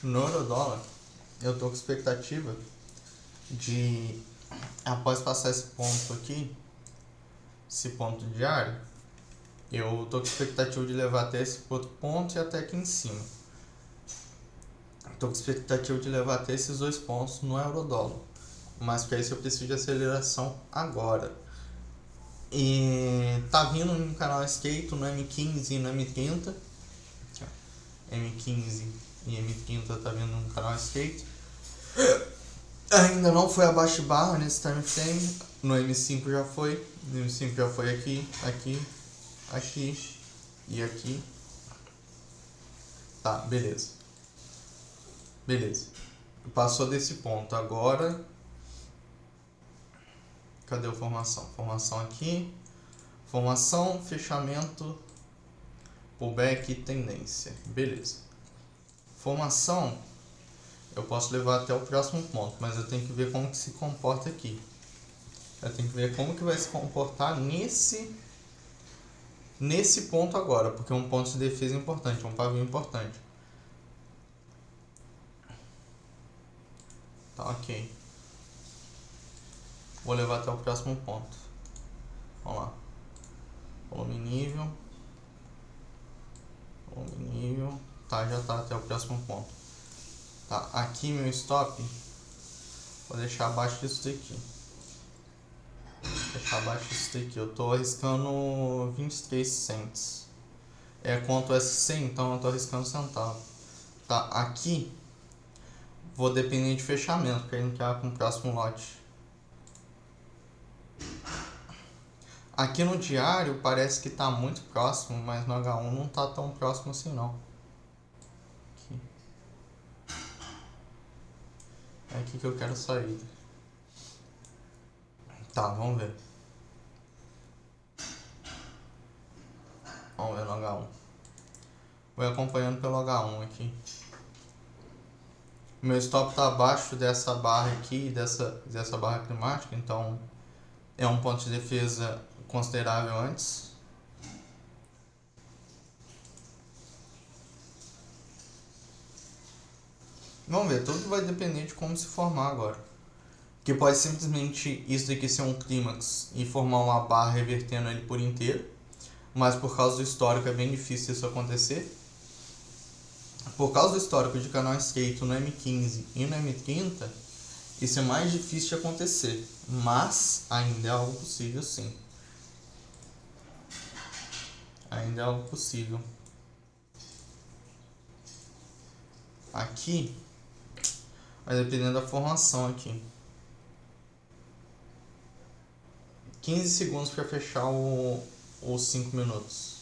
No Eurodólar, eu tô com expectativa de, após passar esse ponto aqui, esse ponto diário, eu tô com expectativa de levar até esse outro ponto e até aqui em cima. Tô com expectativa de levar até esses dois pontos no Eurodólar, mas para isso eu preciso de aceleração agora. E tá vindo no canal Skate, no M15 e no M30. M15 e M30 tá vindo no canal Skate. Ainda não foi abaixo de barra nesse time frame. No M5 já foi. No M5 já foi aqui, aqui, aqui e aqui. Tá, beleza. Beleza. Passou desse ponto. Agora, cadê a formação? Formação aqui. Formação, fechamento, pullback e tendência. Beleza. Formação, eu posso levar até o próximo ponto, mas eu tenho que ver como que se comporta aqui. Eu tenho que ver como que vai se comportar nesse ponto agora, porque é um ponto de defesa importante, é um pavio importante. Tá, ok. Vou levar até o próximo ponto. Vamos lá. Volume nível. Volume nível. Tá, já tá até o próximo ponto. Tá, aqui meu stop. Vou deixar abaixo disso daqui. Deixar abaixo disso daqui. Eu tô arriscando 23 cents. É quanto S100, então eu tô arriscando centavo. Tá, aqui vou depender de fechamento para entrar com o próximo lote. Aqui no diário parece que tá muito próximo, mas no H1 não tá tão próximo assim não. Aqui. É aqui que eu quero sair. Tá, vamos ver. Vamos ver no H1. Vou acompanhando pelo H1 aqui. Meu stop tá abaixo dessa barra aqui, dessa barra climática, então é um ponto de defesa considerável antes. Vamos ver, tudo vai depender de como se formar agora. Que pode simplesmente isso daqui ser um clímax e formar uma barra revertendo ele por inteiro, mas por causa do histórico é bem difícil isso acontecer. Por causa do histórico de canal estreito no M15 e no M30, isso é mais difícil de acontecer, mas ainda é algo possível sim. Ainda é algo possível. Aqui vai depender da formação aqui. 15 segundos para fechar os 5 minutos.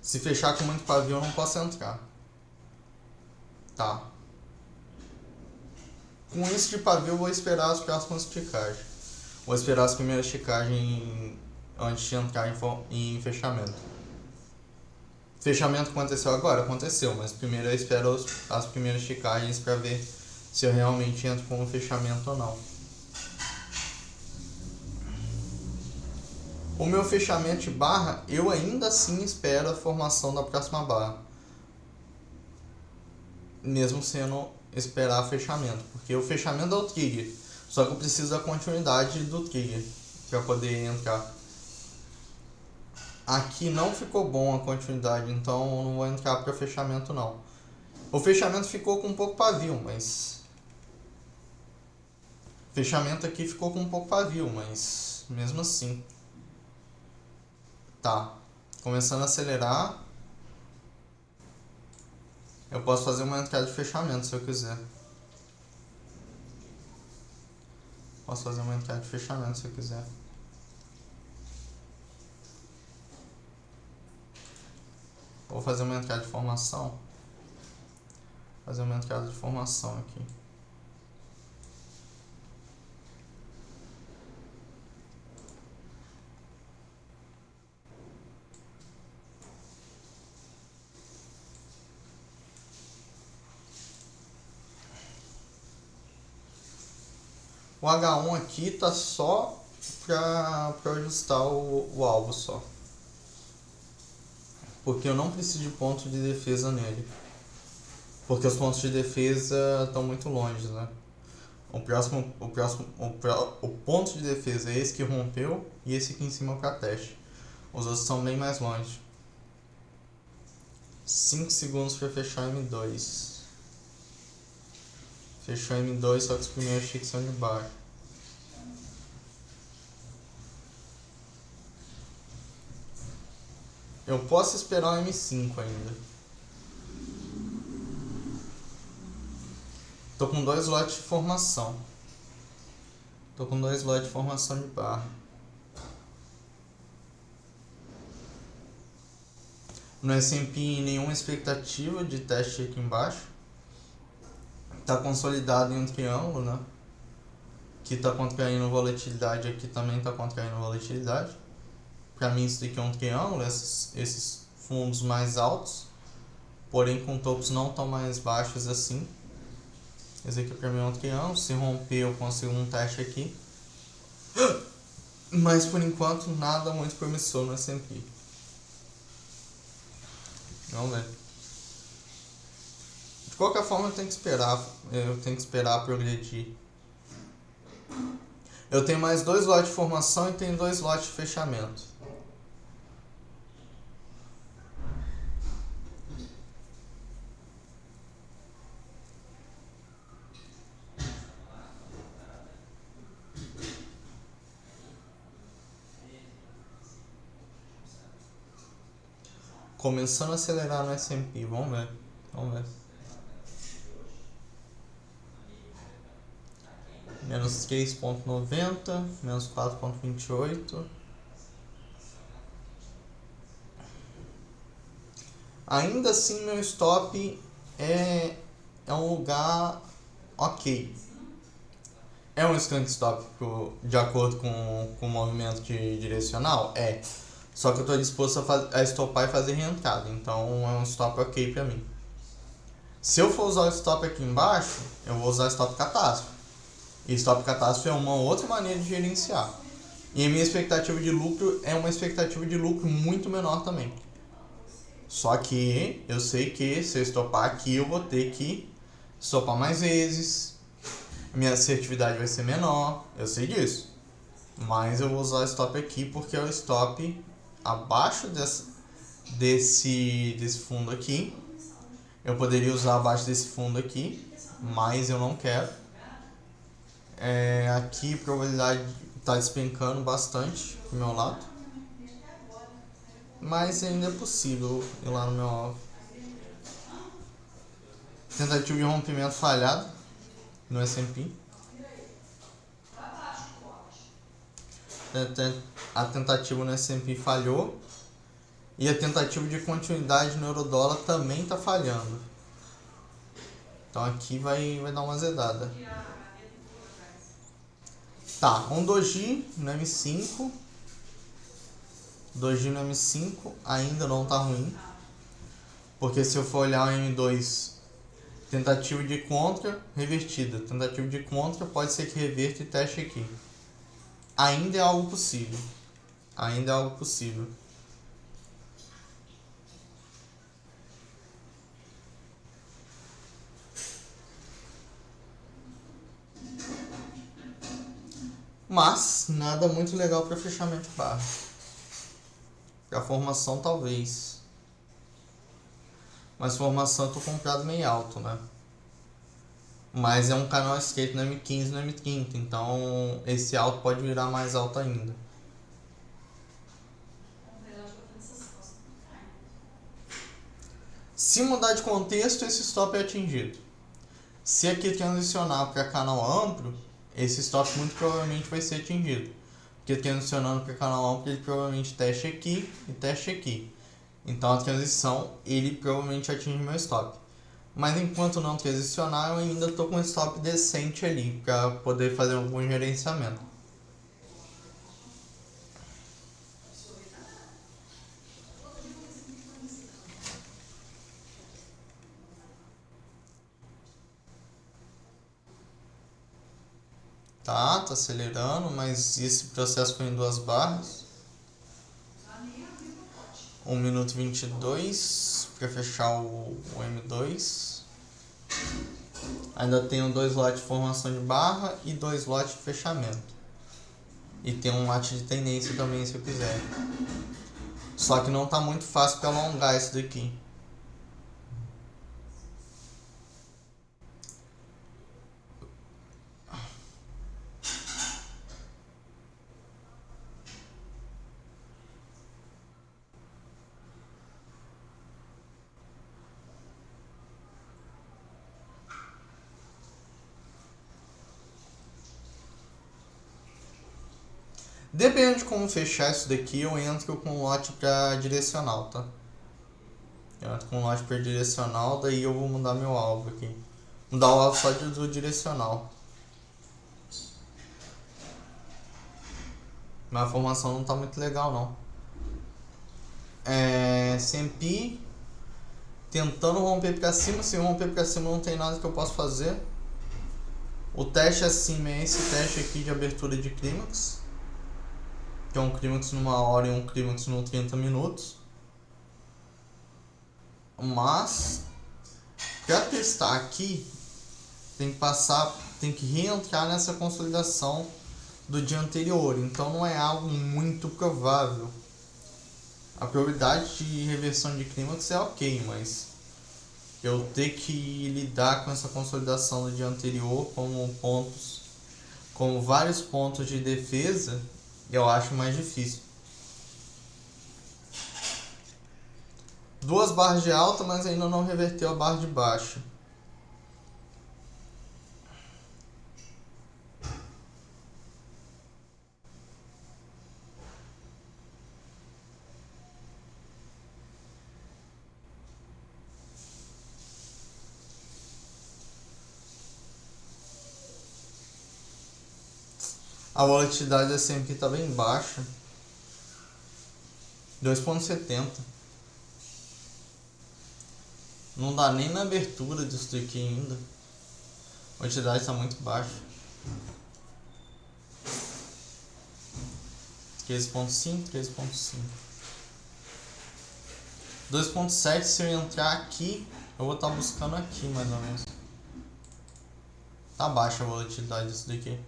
Se fechar com muito pavio eu não posso entrar. Tá. Com isso de pavio eu vou esperar as próximas esticagens. Vou esperar as primeiras esticagens antes de entrar em fechamento. Fechamento aconteceu agora? Aconteceu, mas primeiro eu espero as primeiras esticagens para ver se eu realmente entro com um fechamento ou não. O meu fechamento de barra, eu ainda assim espero a formação da próxima barra. Mesmo sendo esperar fechamento, porque o fechamento é o trigger, só que eu preciso da continuidade do trigger para poder entrar. Aqui não ficou bom a continuidade, então eu não vou entrar para fechamento não. O fechamento ficou com um pouco pavio, mas fechamento aqui ficou com um pouco pavio, mas mesmo assim. Tá, começando a acelerar. Eu posso fazer uma entrada de fechamento se eu quiser. Posso fazer uma entrada de fechamento se eu quiser. Vou fazer uma entrada de formação. Fazer uma entrada de formação aqui. O H1 aqui tá só pra ajustar o alvo só. porque eu não preciso de ponto de defesa nele. Porque os pontos de defesa estão muito longe, né? O ponto de defesa é esse que rompeu e esse aqui em cima para teste. Os outros estão bem mais longe. 5 segundos para fechar M2. Fechou M2, só que os primeiros ticks são de bar. Eu posso esperar o M5 ainda. Tô com 2 lotes de formação. De barra. No S&P, nenhuma expectativa de teste aqui embaixo. Tá consolidado em um triângulo, né? Que tá contraindo volatilidade, aqui também tá contraindo volatilidade. Para mim isso daqui é um triângulo, esses fundos mais altos, porém com topos não tão mais baixos assim. Esse aqui para mim é um triângulo, se romper eu consigo um teste aqui. Mas por enquanto nada muito promissor no S&P. Vamos ver. De qualquer forma eu tenho que esperar progredir. Eu tenho mais 2 lotes de formação e tenho 2 lotes de fechamento. Começando a acelerar no S&P, vamos ver. Menos 3,90, menos 4,28. Ainda assim meu stop é um lugar ok. É um scanning stop de acordo com o movimento direcional? É. Só que eu estou disposto a stopar e fazer reentrada. Então é um stop ok para mim. Se eu for usar o stop aqui embaixo, eu vou usar stop catástrofe. E stop catástrofe é uma outra maneira de gerenciar. E a minha expectativa de lucro é uma expectativa de lucro muito menor também. Só que eu sei que se eu stopar aqui eu vou ter que stopar mais vezes. Minha assertividade vai ser menor, eu sei disso. Mas eu vou usar o stop aqui porque é o stop abaixo desse fundo aqui. Eu poderia usar abaixo desse fundo aqui, mas eu não quero. Aqui a probabilidade está despencando bastante pro meu lado. Mas ainda é possível ir lá no meu alvo. Tentativa de rompimento falhado no S&P. A tentativa no S&P falhou. E a tentativa de continuidade no Eurodólar também está falhando. Então aqui vai dar uma azedada. Tá, um doji no M5. Doji no M5 ainda não tá ruim. Porque se eu for olhar o M2, tentativa de contra, revertida. Tentativa de contra, pode ser que reverta e teste aqui. Ainda é algo possível. Mas nada muito legal para fechamento de barra. Para formação talvez. Mas formação eu tô comprado meio alto, né? Mas é um canal estreito no M15 e no M30, então esse alto pode virar mais alto ainda. Se mudar de contexto, esse stop é atingido. Se aqui transicionar para canal amplo, esse stop muito provavelmente vai ser atingido. Porque transicionando para canal amplo, ele provavelmente teste aqui e teste aqui. Então a transição, ele provavelmente atinge meu stop. Mas enquanto não transicionar, eu ainda estou com um stop decente ali, para poder fazer algum gerenciamento. Tá acelerando, mas esse processo foi em 2 barras. 1 minuto e 22 para fechar o M2. Ainda tenho 2 lotes de formação de barra e 2 lotes de fechamento. E tem um lote de tendência também se eu quiser. Só que não tá muito fácil para alongar isso daqui. Depende de como fechar isso daqui, eu entro com lote para direcional, tá? Eu entro com lote para direcional, daí eu vou mudar meu alvo aqui. Mudar o alvo só do direcional. Mas a formação não tá muito legal, não. S&P tentando romper para cima. Se romper para cima não tem nada que eu possa fazer. O teste acima é esse teste aqui de abertura de clímax, que é um clímax numa hora e um clímax no 30 minutos. Mas para testar aqui tem que reentrar nessa consolidação do dia anterior, então não é algo muito provável. A probabilidade de reversão de clímax é ok, mas eu ter que lidar com essa consolidação do dia anterior como vários pontos de defesa, eu acho mais difícil. 2 barras de alta, mas ainda não reverteu a barra de baixa. A volatilidade da S&P está bem baixa. 2,70. Não dá nem na abertura disso daqui ainda. A volatilidade está muito baixa. 13,5, 13,5. 2,7, se eu entrar aqui, eu vou estar buscando aqui mais ou menos. Tá baixa a volatilidade disso daqui.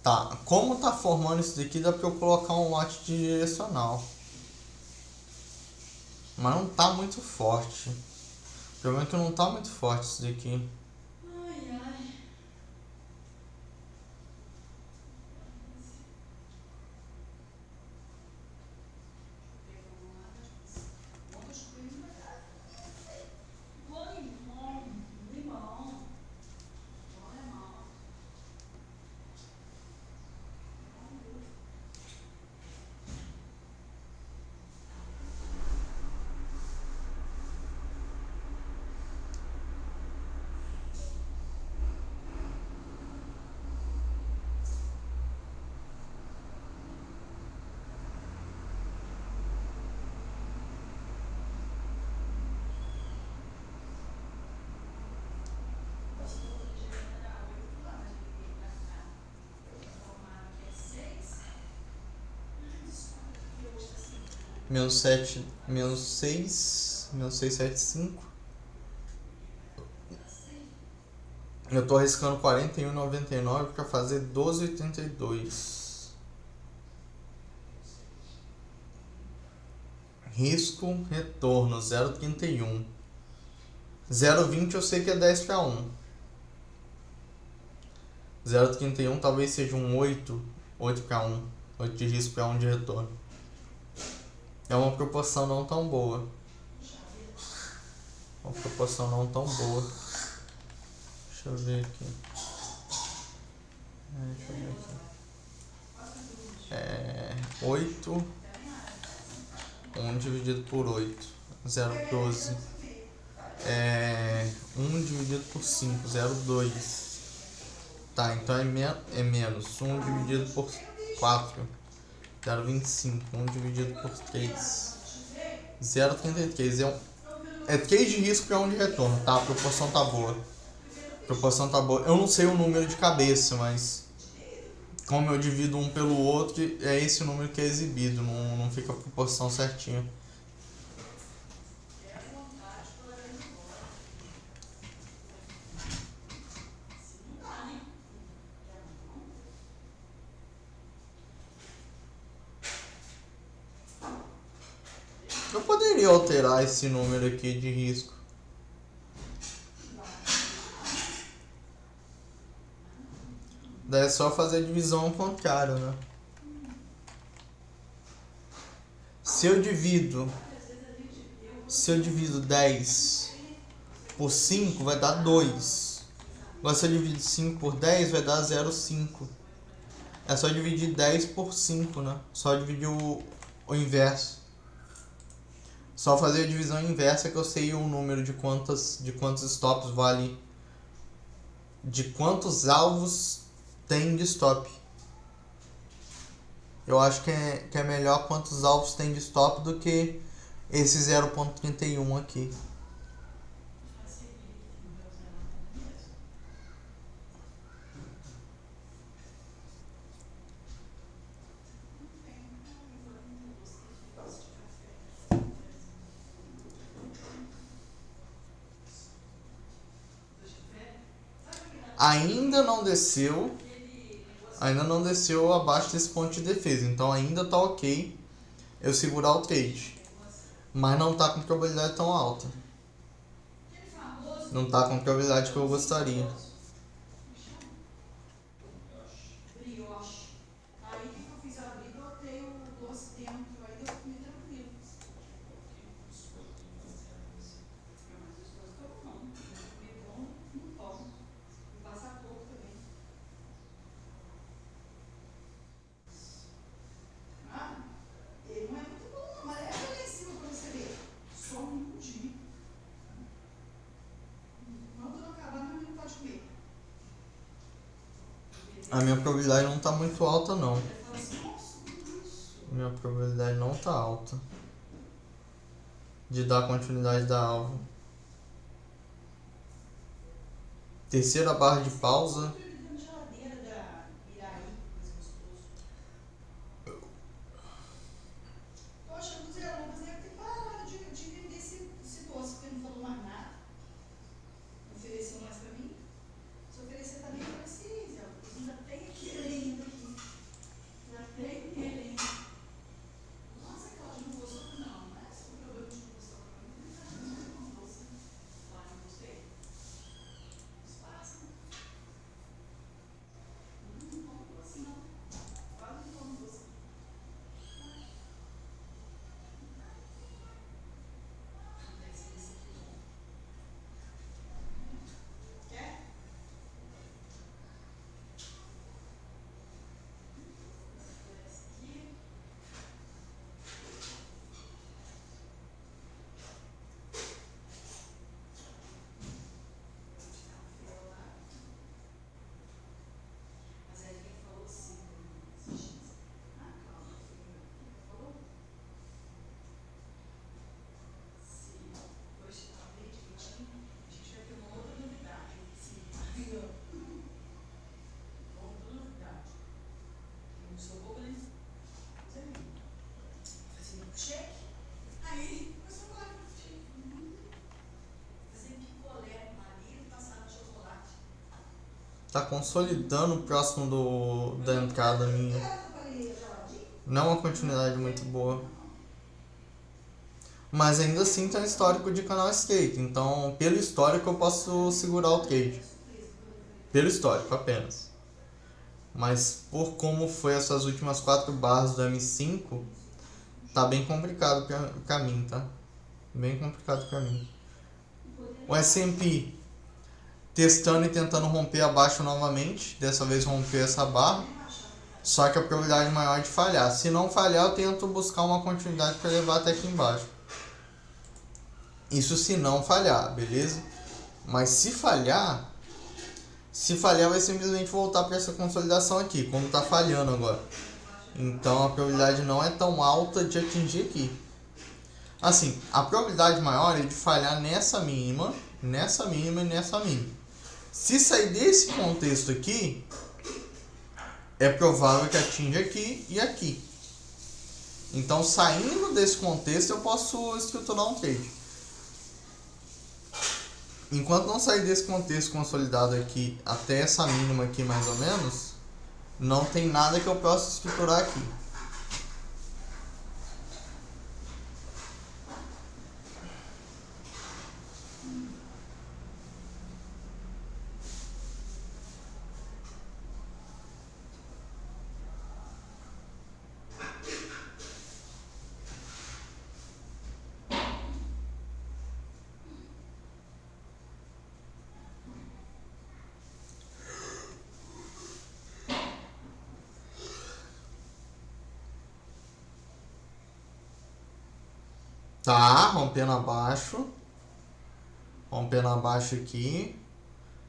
Tá, como tá formando isso daqui, dá pra eu colocar um lote de direcional. Mas não tá muito forte. O problema é que não tá muito forte isso daqui. Menos 675. Eu tô arriscando 41,99 para fazer 12,82. Risco, retorno 0,31. 0,20 eu sei que é 10 para 1. 0,31 talvez seja um 8 para 1. 8 de risco para 1 de retorno. É uma proporção não tão boa. Uma proporção não tão boa. Deixa eu ver aqui. Deixa eu ver aqui. 8. 1 dividido por 8. 0,12. 1 dividido por 5. 0,2. Tá, então é menos. 1 dividido por 4. 0,25. 1 dividido por 3. 0,33. É 3 de risco para 1 de retorno, tá? A proporção tá boa. Eu não sei o número de cabeça, mas como eu divido um pelo outro, é esse o número que é exibido. Não fica a proporção certinha. poderia alterar esse número aqui de risco. Daí é só fazer a divisão ao contrário, né? Se eu divido 10 por 5, vai dar 2. Agora se eu divido 5 por 10, vai dar 0,5. É só dividir 10 por 5, né? Só dividir o inverso. Só fazer a divisão inversa que eu sei o número de quantos stops vale, de quantos alvos tem de stop. Eu acho que é melhor quantos alvos tem de stop do que esse 0,31 aqui. Ainda não desceu abaixo desse ponto de defesa, então ainda tá ok eu segurar o trade, mas não tá com probabilidade tão alta, não tá com a probabilidade que eu gostaria. A minha probabilidade não tá muito alta, não. Minha probabilidade não tá alta de dar continuidade da alvo. Terceira barra de pausa. Tá consolidando próximo da entrada minha. Não é uma continuidade muito boa. Mas ainda assim tem um histórico de canal estreito. Então, pelo histórico eu posso segurar o trade. Pelo histórico apenas. Mas por como foi essas últimas 4 barras do M5, tá bem complicado pra mim, tá? Bem complicado pra mim. O S&P testando e tentando romper abaixo novamente. Dessa vez romper essa barra. Só que a probabilidade maior é de falhar. Se não falhar, eu tento buscar uma continuidade para levar até aqui embaixo. Isso se não falhar, beleza? Mas se falhar vai simplesmente voltar para essa consolidação aqui, como está falhando agora. Então a probabilidade não é tão alta de atingir aqui. Assim, a probabilidade maior é de falhar nessa mínima e nessa mínima. Se sair desse contexto aqui, é provável que atinja aqui e aqui. Então, saindo desse contexto, eu posso estruturar um trade. Enquanto não sair desse contexto consolidado aqui até essa mínima aqui mais ou menos, não tem nada que eu possa estruturar aqui. Tá, rompendo abaixo. Rompendo abaixo aqui.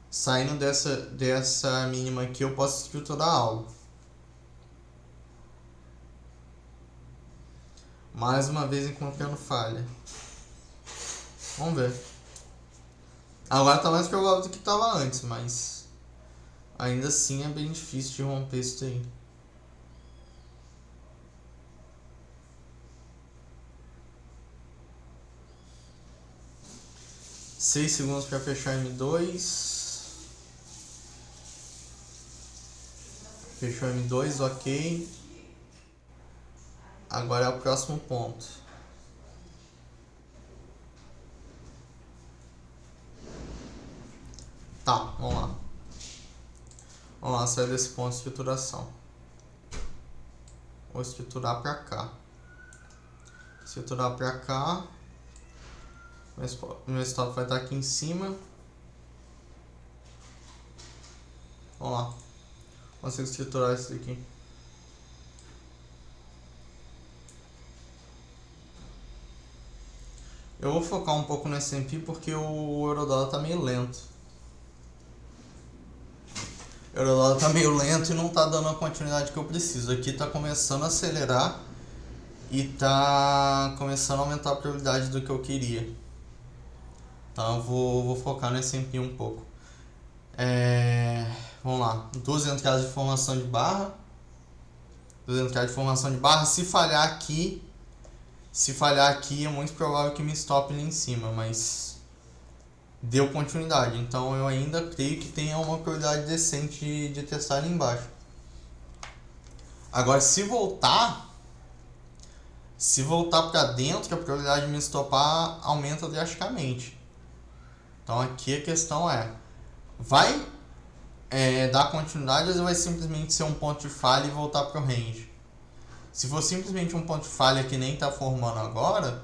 Saindo dessa mínima aqui, eu posso estruturar algo. Mais uma vez encontrando falha. Vamos ver. Agora tá mais provável do que tava antes, mas ainda assim é bem difícil de romper isso aí. Seis segundos para fechar M2. Fechou M2, ok. Agora é o próximo ponto. Tá, vamos lá. Vamos lá, sair desse ponto de estruturação. Vou estruturar para cá. Estruturar para cá. Meu stop vai estar aqui em cima. Vamos lá. Consigo estruturar isso aqui. Eu vou focar um pouco no S&P porque o Eurodólar está meio lento. O Eurodólar está meio lento e não está dando a continuidade que eu preciso. Aqui está começando a acelerar e está começando a aumentar a probabilidade do que eu queria. Então eu vou focar no S&P um pouco. Vamos lá. Duas entradas de formação de barra. Se falhar aqui é muito provável que me stop ali em cima, mas deu continuidade. Então eu ainda creio que tenha uma probabilidade decente de testar ali embaixo. Agora se voltar para dentro, a probabilidade de me stopar aumenta drasticamente. Então aqui a questão vai dar continuidade ou vai simplesmente ser um ponto de falha e voltar para o range? Se for simplesmente um ponto de falha que nem está formando agora,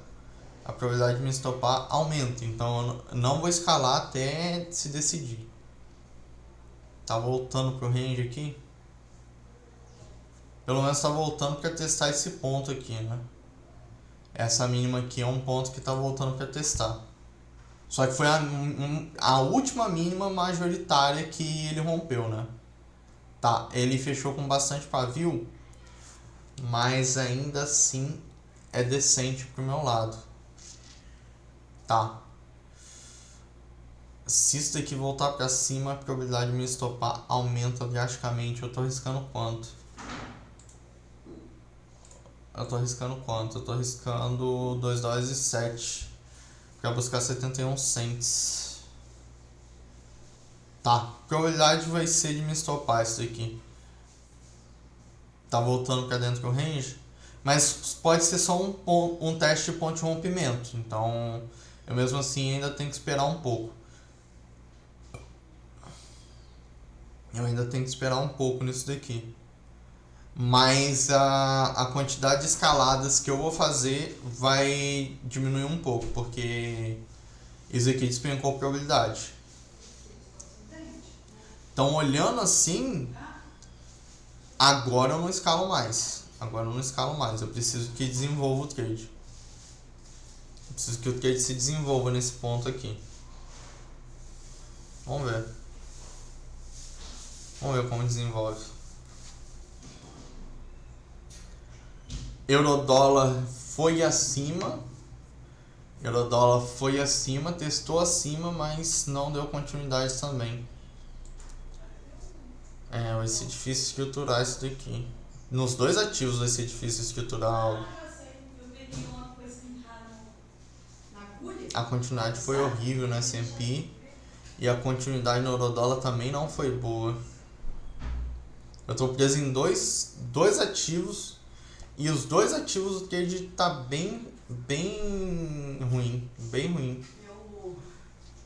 a probabilidade de me stopar aumenta. Então eu não vou escalar até se decidir. Tá voltando para o range aqui? Pelo menos está voltando para testar esse ponto aqui, né? Essa mínima aqui é um ponto que está voltando para testar. Só que foi a última mínima majoritária que ele rompeu, né? Tá, ele fechou com bastante pavio, mas ainda assim é decente pro meu lado. Tá. Se isso daqui voltar pra cima, a probabilidade de me estopar aumenta drasticamente. Eu tô arriscando quanto? Eu tô arriscando $2,07 para buscar 71 cents. Tá, a probabilidade vai ser de me estopar isso daqui. Tá voltando para dentro do range, mas pode ser só um teste de ponto de rompimento. Então eu mesmo assim ainda tenho que esperar um pouco. Nisso daqui. Mas a quantidade de escaladas que eu vou fazer vai diminuir um pouco, porque isso aqui despencou a probabilidade. Então, olhando assim, agora eu não escalo mais. Eu preciso que desenvolva o trade. Eu preciso que o trade se desenvolva nesse ponto aqui. Vamos ver como desenvolve. Eurodólar foi acima, testou acima, mas não deu continuidade também. Vai ser difícil estruturar isso daqui. Nos dois ativos vai ser difícil estruturar algo. A continuidade foi horrível no S&P e a continuidade no Eurodólar também não foi boa. Eu estou preso em dois ativos. E os dois ativos o trade tá bem ruim.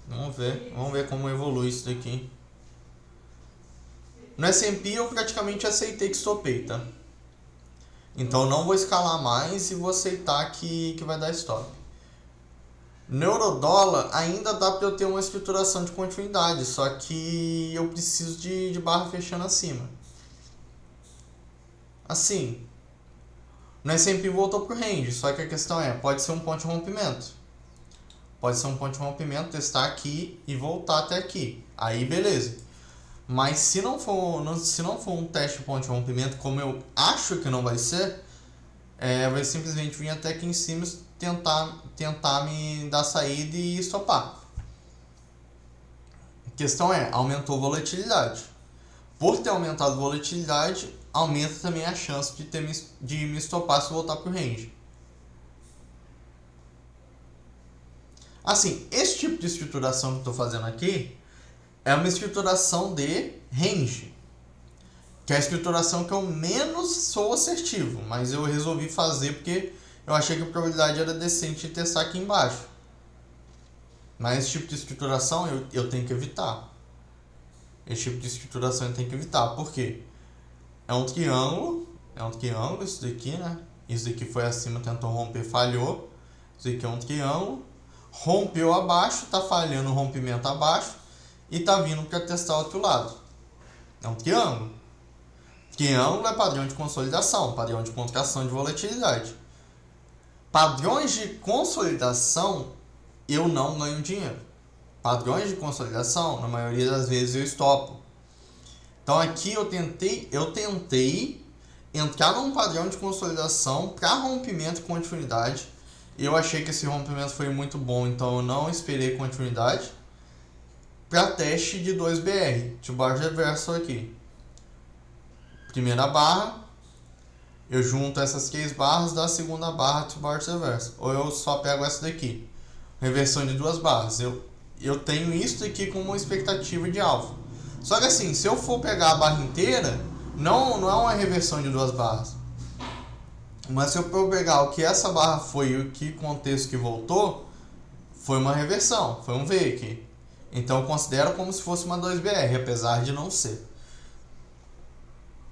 Vamos ver como evolui isso daqui. No S&P eu praticamente aceitei que stopei, tá? Então não vou escalar mais e vou aceitar que vai dar stop. No Eurodólar ainda dá para eu ter uma estruturação de continuidade, só que eu preciso de barra fechando acima. Assim, No S&P voltou pro range, só que a questão é, pode ser um ponto de rompimento. Pode ser um ponto de rompimento, testar aqui e voltar até aqui. Aí beleza. Mas se não for um teste de ponto de rompimento, como eu acho que não vai ser, vai simplesmente vir até aqui em cima tentar me dar saída e estopar. A questão é, aumentou a volatilidade. Por ter aumentado a volatilidade, aumenta também a chance de me estopar se voltar para o range. Assim, esse tipo de estruturação que eu estou fazendo aqui é uma estruturação de range, que é a estruturação que eu menos sou assertivo, mas eu resolvi fazer porque eu achei que a probabilidade era decente de testar aqui embaixo. Mas esse tipo de estruturação eu tenho que evitar. Esse tipo de estruturação eu tenho que evitar. Por quê? É um triângulo isso daqui, né? Isso daqui foi acima, tentou romper, falhou. Isso daqui é um triângulo. Rompeu abaixo, tá falhando o rompimento abaixo e tá vindo para testar o outro lado. É um triângulo. Triângulo é padrão de consolidação, padrão de contração de volatilidade. Padrões de consolidação, eu não ganho dinheiro. Padrões de consolidação, na maioria das vezes eu estopo. Então aqui eu tentei entrar num padrão de consolidação para rompimento e continuidade. Eu achei que esse rompimento foi muito bom, então eu não esperei continuidade. Para teste de 2BR, de baixo reverso aqui. Primeira barra, eu junto essas 3 barras da segunda barra de baixo reverso. Ou eu só pego essa daqui, reversão de 2 barras. Eu tenho isso aqui como uma expectativa de alvo. Só que assim, se eu for pegar a barra inteira, não é uma reversão de 2 barras. Mas se eu for pegar o que essa barra foi e o que contexto que voltou, foi uma reversão, foi um V aqui. Então eu considero como se fosse uma 2BR, apesar de não ser.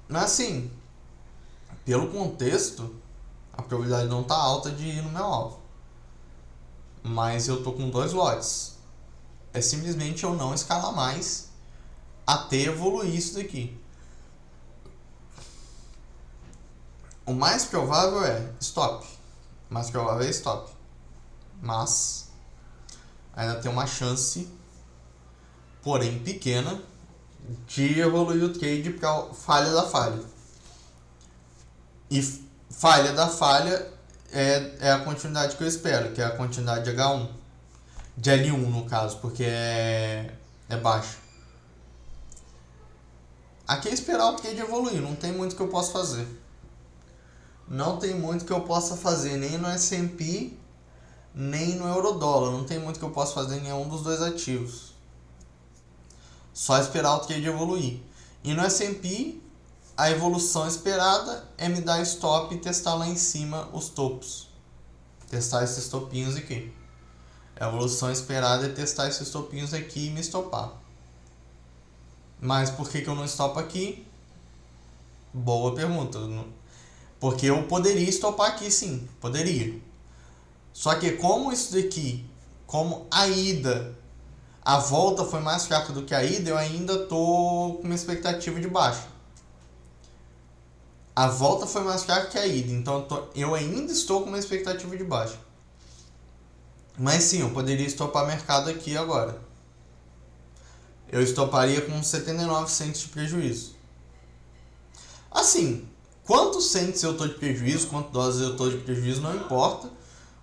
Mas assim, pelo contexto, a probabilidade não está alta de ir no meu alvo. Mas eu tô com 2 lotes. É simplesmente eu não escalar mais até evoluir isso daqui. O mais provável é stop. O mais provável é stop. Mas ainda tem uma chance, porém pequena, de evoluir o trade para falha da falha. E falha da falha é a continuidade que eu espero, que é a continuidade de H1. De L1 no caso, porque é baixo. Aqui é esperar o trade evoluir, não tem muito que eu possa fazer. Não tem muito que eu possa fazer nem no S&P, nem no Eurodólar. Não tem muito que eu possa fazer em nenhum dos dois ativos. Só esperar o trade evoluir. E no S&P, a evolução esperada é me dar stop e testar lá em cima os topos. Testar esses topinhos aqui. A evolução esperada é testar esses topinhos aqui e me estopar. Mas por que eu não estopo aqui? Boa pergunta. Porque eu poderia estopar aqui sim, poderia. Só que como isso daqui, como a volta foi mais fraca do que a ida, eu ainda tô com uma expectativa de baixa. A volta foi mais fraca que a ida, então eu ainda estou com uma expectativa de baixa. Mas sim, eu poderia estopar mercado aqui agora. Eu estoparia com 79 cents de prejuízo. Assim, quantos cents eu tô de prejuízo, quantos dólares eu tô de prejuízo, não importa,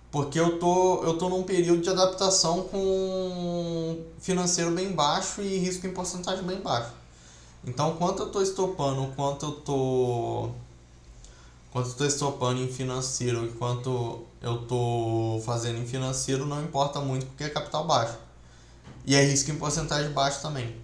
porque eu tô num período de adaptação com financeiro bem baixo e risco em porcentagem bem baixo. Então, quanto eu tô estopando, quanto eu tô estopando em financeiro e quanto eu tô fazendo em financeiro, não importa muito porque é capital baixo. E é risco em porcentagem baixo também.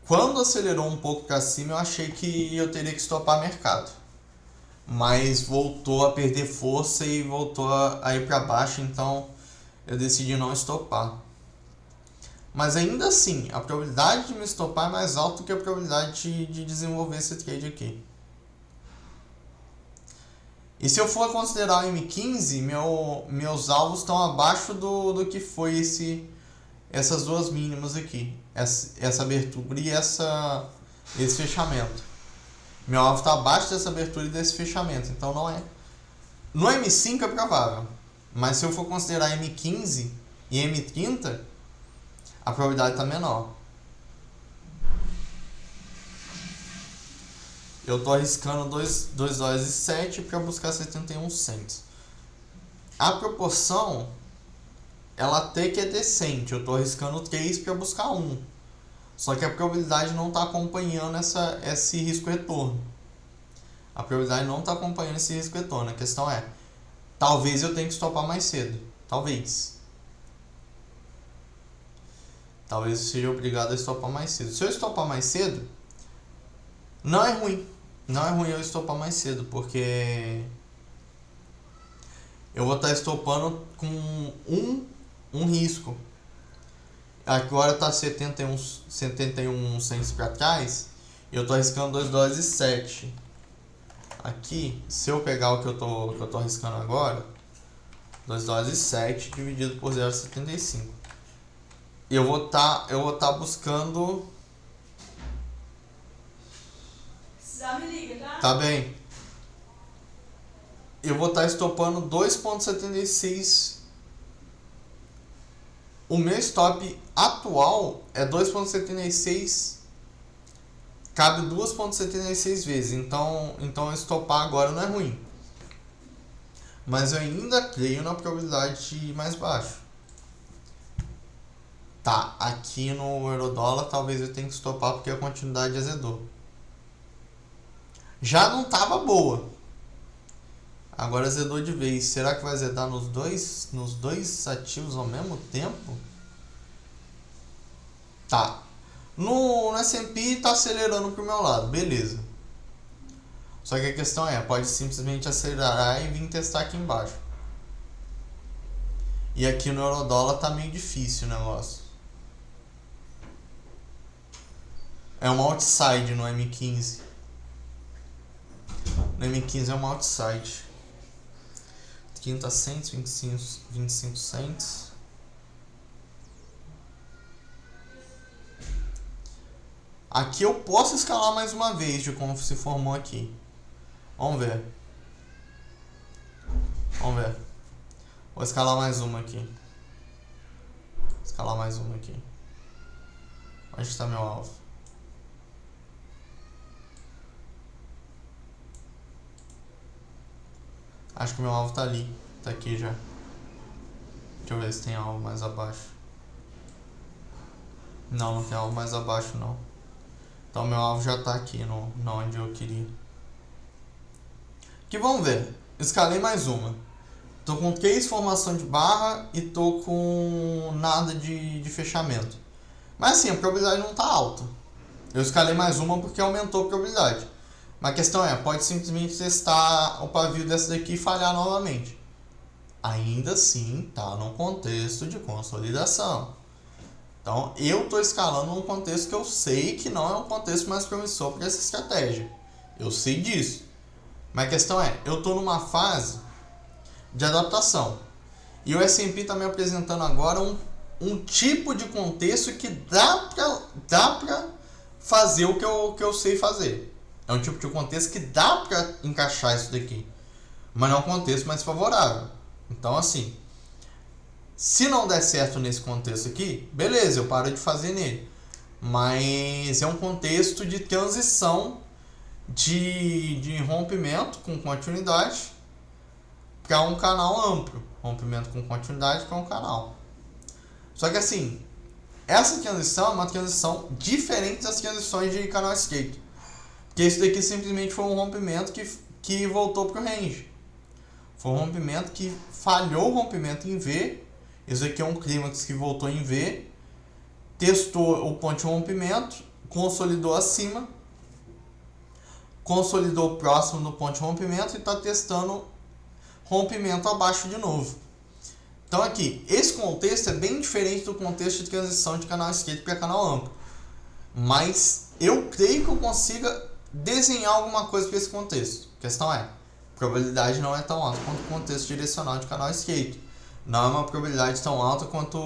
quando acelerou um pouco para cima, eu achei que eu teria que estopar mercado. Mas voltou a perder força e voltou a ir para baixo, então eu decidi não estopar. Mas ainda assim, a probabilidade de me estopar é mais alta do que a probabilidade de desenvolver esse trade aqui. E se eu for considerar o M15, meus alvos estão abaixo do que foi essas duas mínimas aqui. Essa abertura e esse fechamento. Meu alvo está abaixo dessa abertura e desse fechamento. Então não é. No M5 é provável. Mas se eu for considerar M15 e M30, a probabilidade está menor. Eu estou arriscando 2 dólares e 7 para buscar 71 cents. A proporção, ela até que é decente. Eu estou arriscando 3 para buscar 1. Só que a probabilidade não está acompanhando esse risco-retorno. A probabilidade não está acompanhando esse risco-retorno. A questão é, talvez eu tenha que estopar mais cedo. Talvez. Talvez eu seja obrigado a estopar mais cedo. Se eu estopar mais cedo, não é ruim. Não é ruim eu estopar mais cedo, porque eu vou estar estopando com um risco. Agora está 71 cents para trás, e eu estou arriscando 2 dólares e 7. Aqui, se eu pegar o que eu tô arriscando agora, 2 dólares e 7 dividido por 0,75. Eu vou estar buscando. Já me liga, tá? Tá bem. Eu vou estar estopando 2,76. O meu stop atual é 2,76. Cabe 2,76 vezes. Então estopar agora não é ruim. Mas eu ainda creio na probabilidade mais baixa. Tá, aqui no Eurodólar talvez eu tenha que estopar porque a continuidade azedou. Já não estava boa. Agora azedou de vez. Será que vai azedar nos dois ativos ao mesmo tempo? Tá. No S&P está acelerando pro meu lado. Beleza. Só que a questão é, pode simplesmente acelerar e vir testar aqui embaixo. E aqui no Eurodólar tá meio difícil o negócio. É um outside no M15. No M15 é um outside. 30 cents, 25 cents. Aqui eu posso escalar mais uma vez de como se formou aqui. Vamos ver. Vou escalar mais uma aqui. Onde está meu alvo? Acho que meu alvo tá ali. Tá aqui já. Deixa eu ver se tem alvo mais abaixo. Não tem alvo mais abaixo não. Então meu alvo já tá aqui no onde eu queria. Aqui vamos ver. Escalei mais uma. Tô com 3 formação de barra e tô com nada de fechamento. Mas assim, a probabilidade não tá alta. Eu escalei mais uma porque aumentou a probabilidade. Mas a questão é, pode simplesmente testar o pavio dessa daqui e falhar novamente. Ainda assim, tá num contexto de consolidação. Então, eu estou escalando num contexto que eu sei que não é um contexto mais promissor para essa estratégia. Eu sei disso. Mas a questão é, eu estou numa fase de adaptação. E o S&P está me apresentando agora um tipo de contexto que dá para fazer o que eu sei fazer. É um tipo de contexto que dá para encaixar isso daqui. Mas não é um contexto mais favorável. Então, assim, se não der certo nesse contexto aqui, beleza, eu paro de fazer nele. Mas é um contexto de transição de rompimento com continuidade para um canal amplo. Rompimento com continuidade para um canal. Só que assim, essa transição é uma transição diferente das transições de canal estreito. Porque isso daqui simplesmente foi um rompimento que voltou para o range. Foi um rompimento que falhou o rompimento em V. Isso aqui é um clímax que voltou em V. Testou o ponto de rompimento. consolidou acima, consolidou próximo do ponto de rompimento e está testando rompimento abaixo de novo. Então aqui, esse contexto é bem diferente do contexto de transição de canal estreito para canal amplo. Mas eu creio que eu consiga desenhar alguma coisa para esse contexto. A questão é, a probabilidade não é tão alta quanto o contexto direcional de canal estreito. Não é uma probabilidade tão alta quanto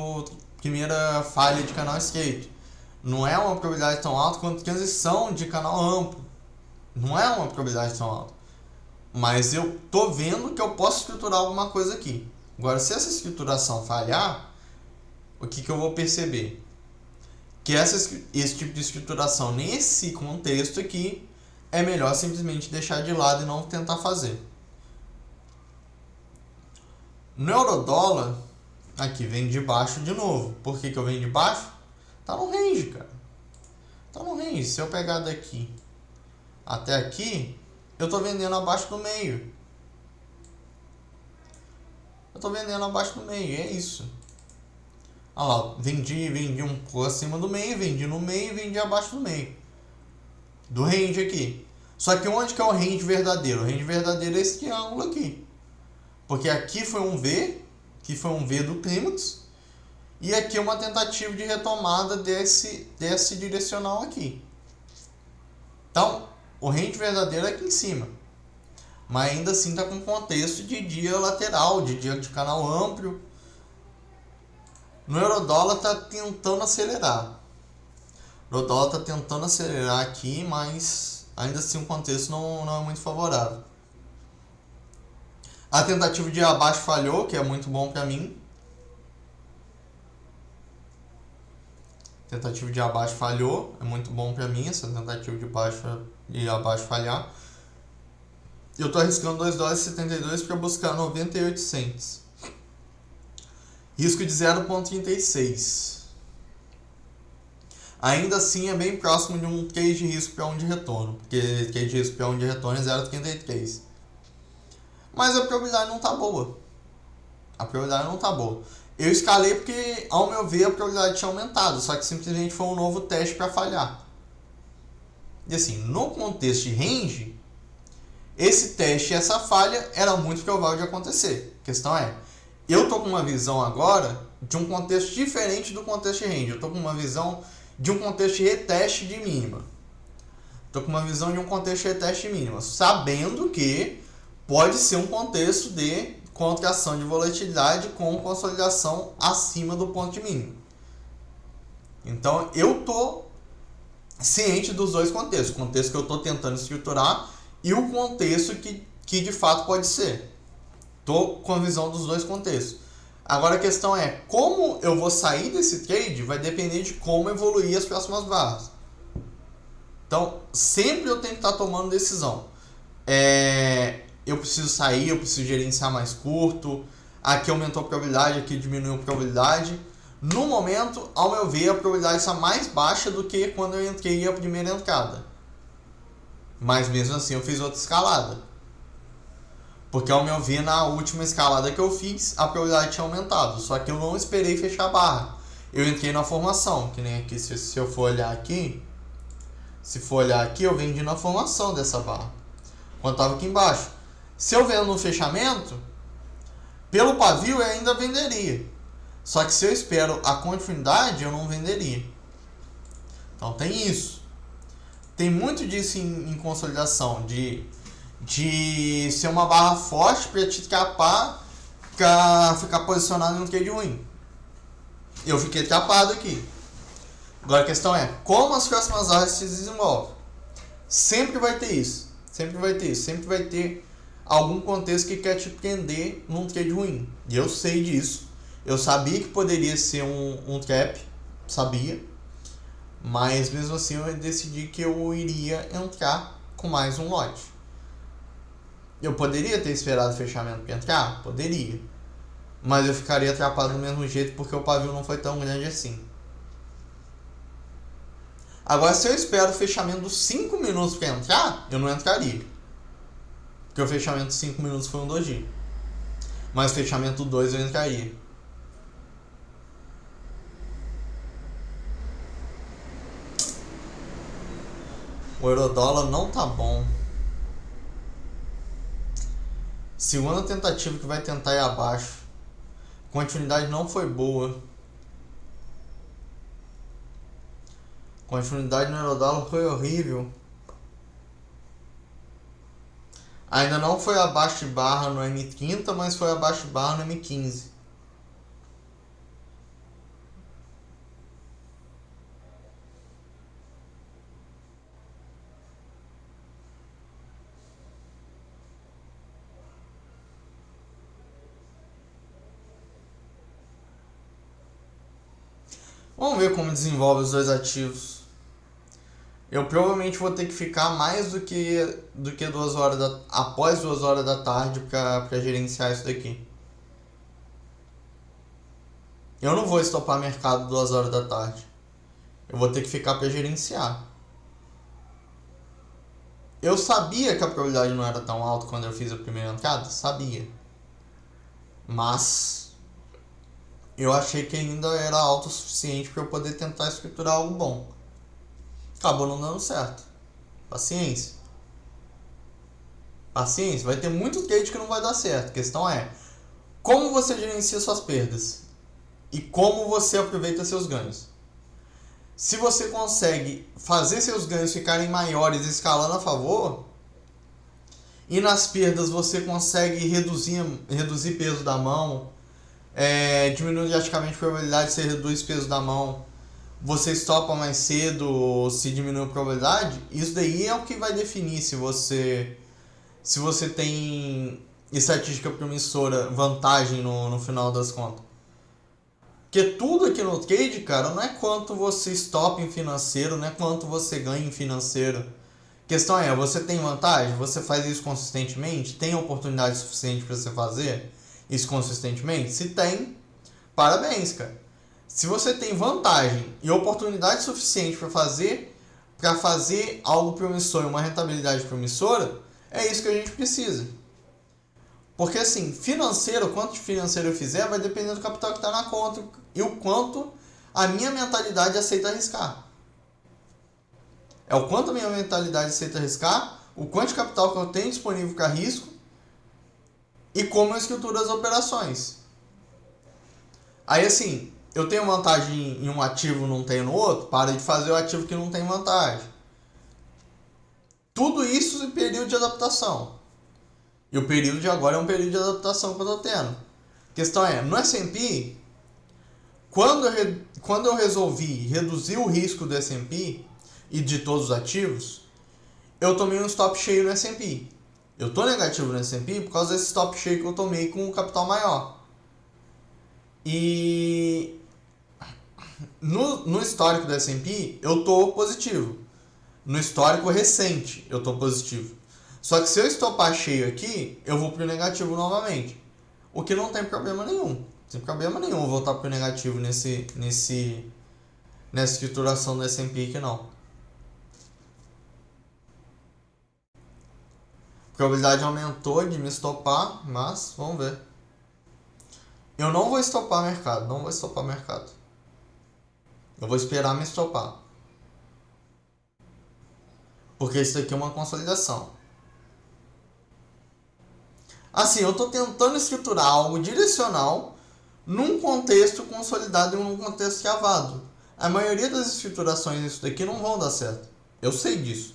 a primeira falha de canal estreito. Não é uma probabilidade tão alta quanto transição de canal amplo. Não é uma probabilidade tão alta. Mas eu tô vendo que eu posso estruturar alguma coisa aqui. Agora, se essa estruturação falhar, o que eu vou perceber? Que esse tipo de estruturação nesse contexto aqui é melhor simplesmente deixar de lado e não tentar fazer. No eurodólar, aqui vem de baixo de novo. Por que eu venho de baixo? Tá no range, cara. Tá no range. Se eu pegar daqui até aqui, eu tô vendendo abaixo do meio. Eu tô vendendo abaixo do meio, é isso. Olha lá, vendi um pouco acima do meio, vendi no meio e vendi abaixo do meio. Do range aqui. Só que onde que é o range verdadeiro? O range verdadeiro é esse triângulo aqui. Porque aqui foi um V, que foi um V do clímax, e aqui é uma tentativa de retomada desse direcional aqui. Então, o range verdadeiro é aqui em cima. Mas ainda assim está com contexto de dia lateral, de dia de canal amplo. No eurodólar está tentando acelerar. O eurodólar está tentando acelerar aqui, mas ainda assim o contexto não é muito favorável. A tentativa de abaixo falhou, que é muito bom para mim. Tentativa de abaixo falhou, é muito bom para mim essa tentativa de abaixo falhar. Eu estou arriscando $2,72 para buscar 98 cents. Risco de 0,36. Ainda assim é bem próximo de um trade de risco para 1 de retorno, porque trade de risco para 1 de retorno é 0,33. Mas a probabilidade não está boa. A probabilidade não está boa. Eu escalei porque, ao meu ver, a probabilidade tinha aumentado, só que simplesmente foi um novo teste para falhar. E assim, no contexto de range, esse teste e essa falha era muito provável de acontecer. A questão é, eu estou com uma visão agora de um contexto diferente do contexto de range. Eu estou com uma visão de um contexto de reteste de mínima. Estou com uma visão de um contexto de reteste de mínima, sabendo que pode ser um contexto de contração de volatilidade com consolidação acima do ponto de mínimo. Então, eu estou ciente dos dois contextos. O contexto que eu estou tentando estruturar e o contexto que de fato pode ser. Estou com a visão dos dois contextos. Agora a questão é, como eu vou sair desse trade vai depender de como evoluir as próximas barras. Então, sempre eu tenho que estar tomando decisão. Eu preciso sair, eu preciso gerenciar mais curto. Aqui aumentou a probabilidade, aqui diminuiu a probabilidade. No momento, ao meu ver, a probabilidade está mais baixa do que quando eu entrei a primeira entrada. Mas mesmo assim eu fiz outra escalada. Porque ao meu ver, na última escalada que eu fiz, a probabilidade tinha aumentado. Só que eu não esperei fechar a barra. Eu entrei na formação, que nem aqui, se eu for olhar aqui. Se for olhar aqui, eu vendi na formação dessa barra. Quando estava aqui embaixo. Se eu vendo no fechamento, pelo pavio eu ainda venderia. Só que se eu espero a continuidade, eu não venderia. Então tem isso. Tem muito disso em consolidação, de ser uma barra forte para te trapar, para ficar posicionado em um trade ruim. Eu fiquei trapado aqui. Agora a questão é, como as próximas barras se desenvolvem? Sempre vai ter isso. Sempre vai ter isso. Sempre vai ter algum contexto que quer te prender num trade ruim. E eu sei disso. Eu sabia que poderia ser um trap. Sabia. Mas mesmo assim eu decidi que eu iria entrar com mais um lote. Eu poderia ter esperado o fechamento para entrar? Poderia. Mas eu ficaria atrapado do mesmo jeito porque o pavio não foi tão grande assim. Agora, se eu espero o fechamento dos 5 minutos para entrar, eu não entraria. Porque o fechamento dos 5 minutos foi um doji. Mas o fechamento 2 eu entraria. O eurodólar não tá bom. Segunda tentativa que vai tentar ir abaixo. Continuidade não foi boa. Continuidade no eurodólar foi horrível. Ainda não foi abaixo de barra no M30, mas foi abaixo de barra no M15. Vamos ver como desenvolve os dois ativos. Eu provavelmente vou ter que ficar mais do que 2 horas após 2 horas da tarde para gerenciar isso daqui. Eu não vou estopar mercado 2 horas da tarde. Eu vou ter que ficar para gerenciar. Eu sabia que a probabilidade não era tão alta quando eu fiz a primeira entrada, sabia. Mas eu achei que ainda era alto o suficiente para eu poder tentar escriturar algo bom. Acabou não dando certo. Paciência. Paciência. Vai ter muito trade que não vai dar certo. A questão é como você gerencia suas perdas e como você aproveita seus ganhos. Se você consegue fazer seus ganhos ficarem maiores escalando a favor, e nas perdas você consegue reduzir peso da mão, diminui drasticamente a probabilidade de você reduz peso da mão, você estopa mais cedo, se diminui a probabilidade, isso daí é o que vai definir se você tem estatística promissora, vantagem no final das contas. Porque tudo aqui no trade, cara, não é quanto você estopa em financeiro, não é quanto você ganha em financeiro. A questão é, você tem vantagem? Você faz isso consistentemente? Tem oportunidade suficiente para você fazer isso consistentemente? Se tem, parabéns, cara. Se você tem vantagem e oportunidade suficiente para fazer algo promissor e uma rentabilidade promissora, é isso que a gente precisa. Porque assim, quanto de financeiro eu fizer, vai depender do capital que está na conta e o quanto a minha mentalidade aceita arriscar. É o quanto a minha mentalidade aceita arriscar, o quanto de capital que eu tenho disponível para risco e como eu escrituro as operações. Aí assim, eu tenho vantagem em um ativo, não tenho no outro, para de fazer o ativo que não tem vantagem. Tudo isso em período de adaptação. E o período de agora é um período de adaptação que eu estou tendo. A questão é, no S&P, quando eu resolvi reduzir o risco do S&P e de todos os ativos, eu tomei um stop cheio no S&P. Eu estou negativo no S&P por causa desse stop cheio que eu tomei com um capital maior. E no histórico do S&P, eu estou positivo. No histórico recente, eu estou positivo. Só que se eu estopar cheio aqui, eu vou para o negativo novamente. O que não tem problema nenhum. Não tem problema nenhum voltar para o negativo nessa escrituração do S&P aqui não. A probabilidade aumentou de me estopar, mas vamos ver. Eu não vou estopar mercado, Eu vou esperar me estopar. Porque isso aqui é uma consolidação. Assim, eu estou tentando escriturar algo direcional num contexto consolidado e num contexto cavado. A maioria das escriturações disso daqui não vão dar certo. Eu sei disso.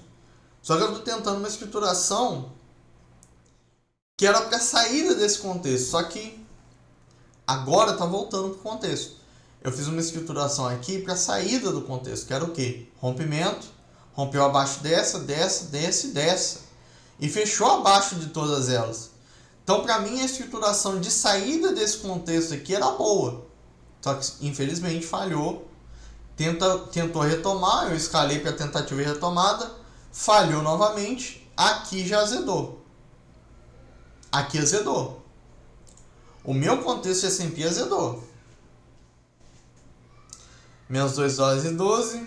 Só que eu estou tentando uma escrituração que era para saída desse contexto. Só que agora está voltando para o contexto. Eu fiz uma escrituração aqui para saída do contexto, que era o quê? Rompimento, rompeu abaixo dessa. E fechou abaixo de todas elas. Então, para mim, a escrituração de saída desse contexto aqui era boa. Só que, infelizmente, falhou. Tentou retomar, eu escalei para tentativa de retomada. Falhou novamente. Aqui já azedou. Aqui azedou. O meu contexto de S&P azedou. Menos 2 dólares e 12.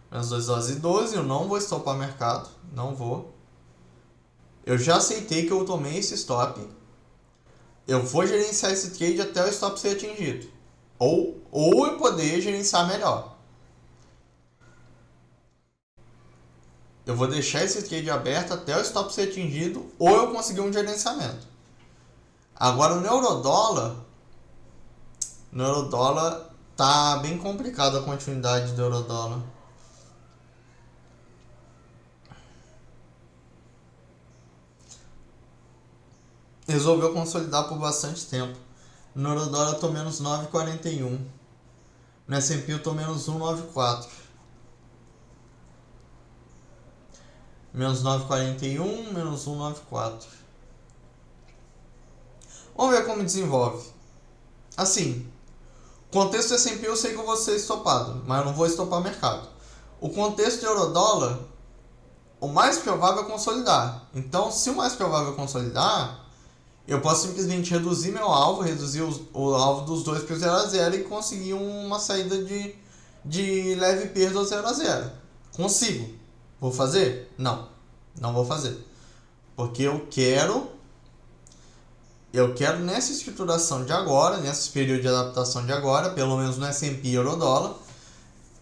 Menos 2 dólares e 12. Eu não vou estopar mercado. Não vou. Eu já aceitei que eu tomei esse stop. Eu vou gerenciar esse trade até o stop ser atingido. Ou eu poder gerenciar melhor. eu vou deixar esse trade aberto até o stop ser atingido ou eu conseguir um gerenciamento. Agora no eurodólar tá bem complicado a continuidade do eurodólar. Resolveu consolidar por bastante tempo. No eurodólar eu tô menos 9,41. No S&P eu tô menos 1,94. Menos 9,41, menos 1,94. Vamos ver como desenvolve. Assim, contexto do S&P eu sei que eu vou ser estopado, mas eu não vou estopar o mercado. O contexto de eurodólar, o mais provável é consolidar. Então, se o mais provável é consolidar, eu posso simplesmente reduzir meu alvo, reduzir o alvo dos dois para 0 a 0 e conseguir uma saída de leve perda ao 0 a 0. Consigo. Vou fazer? Não. Não vou fazer. Porque eu quero nessa estruturação de agora, nesse período de adaptação de agora, pelo menos no S&P e Eurodólar,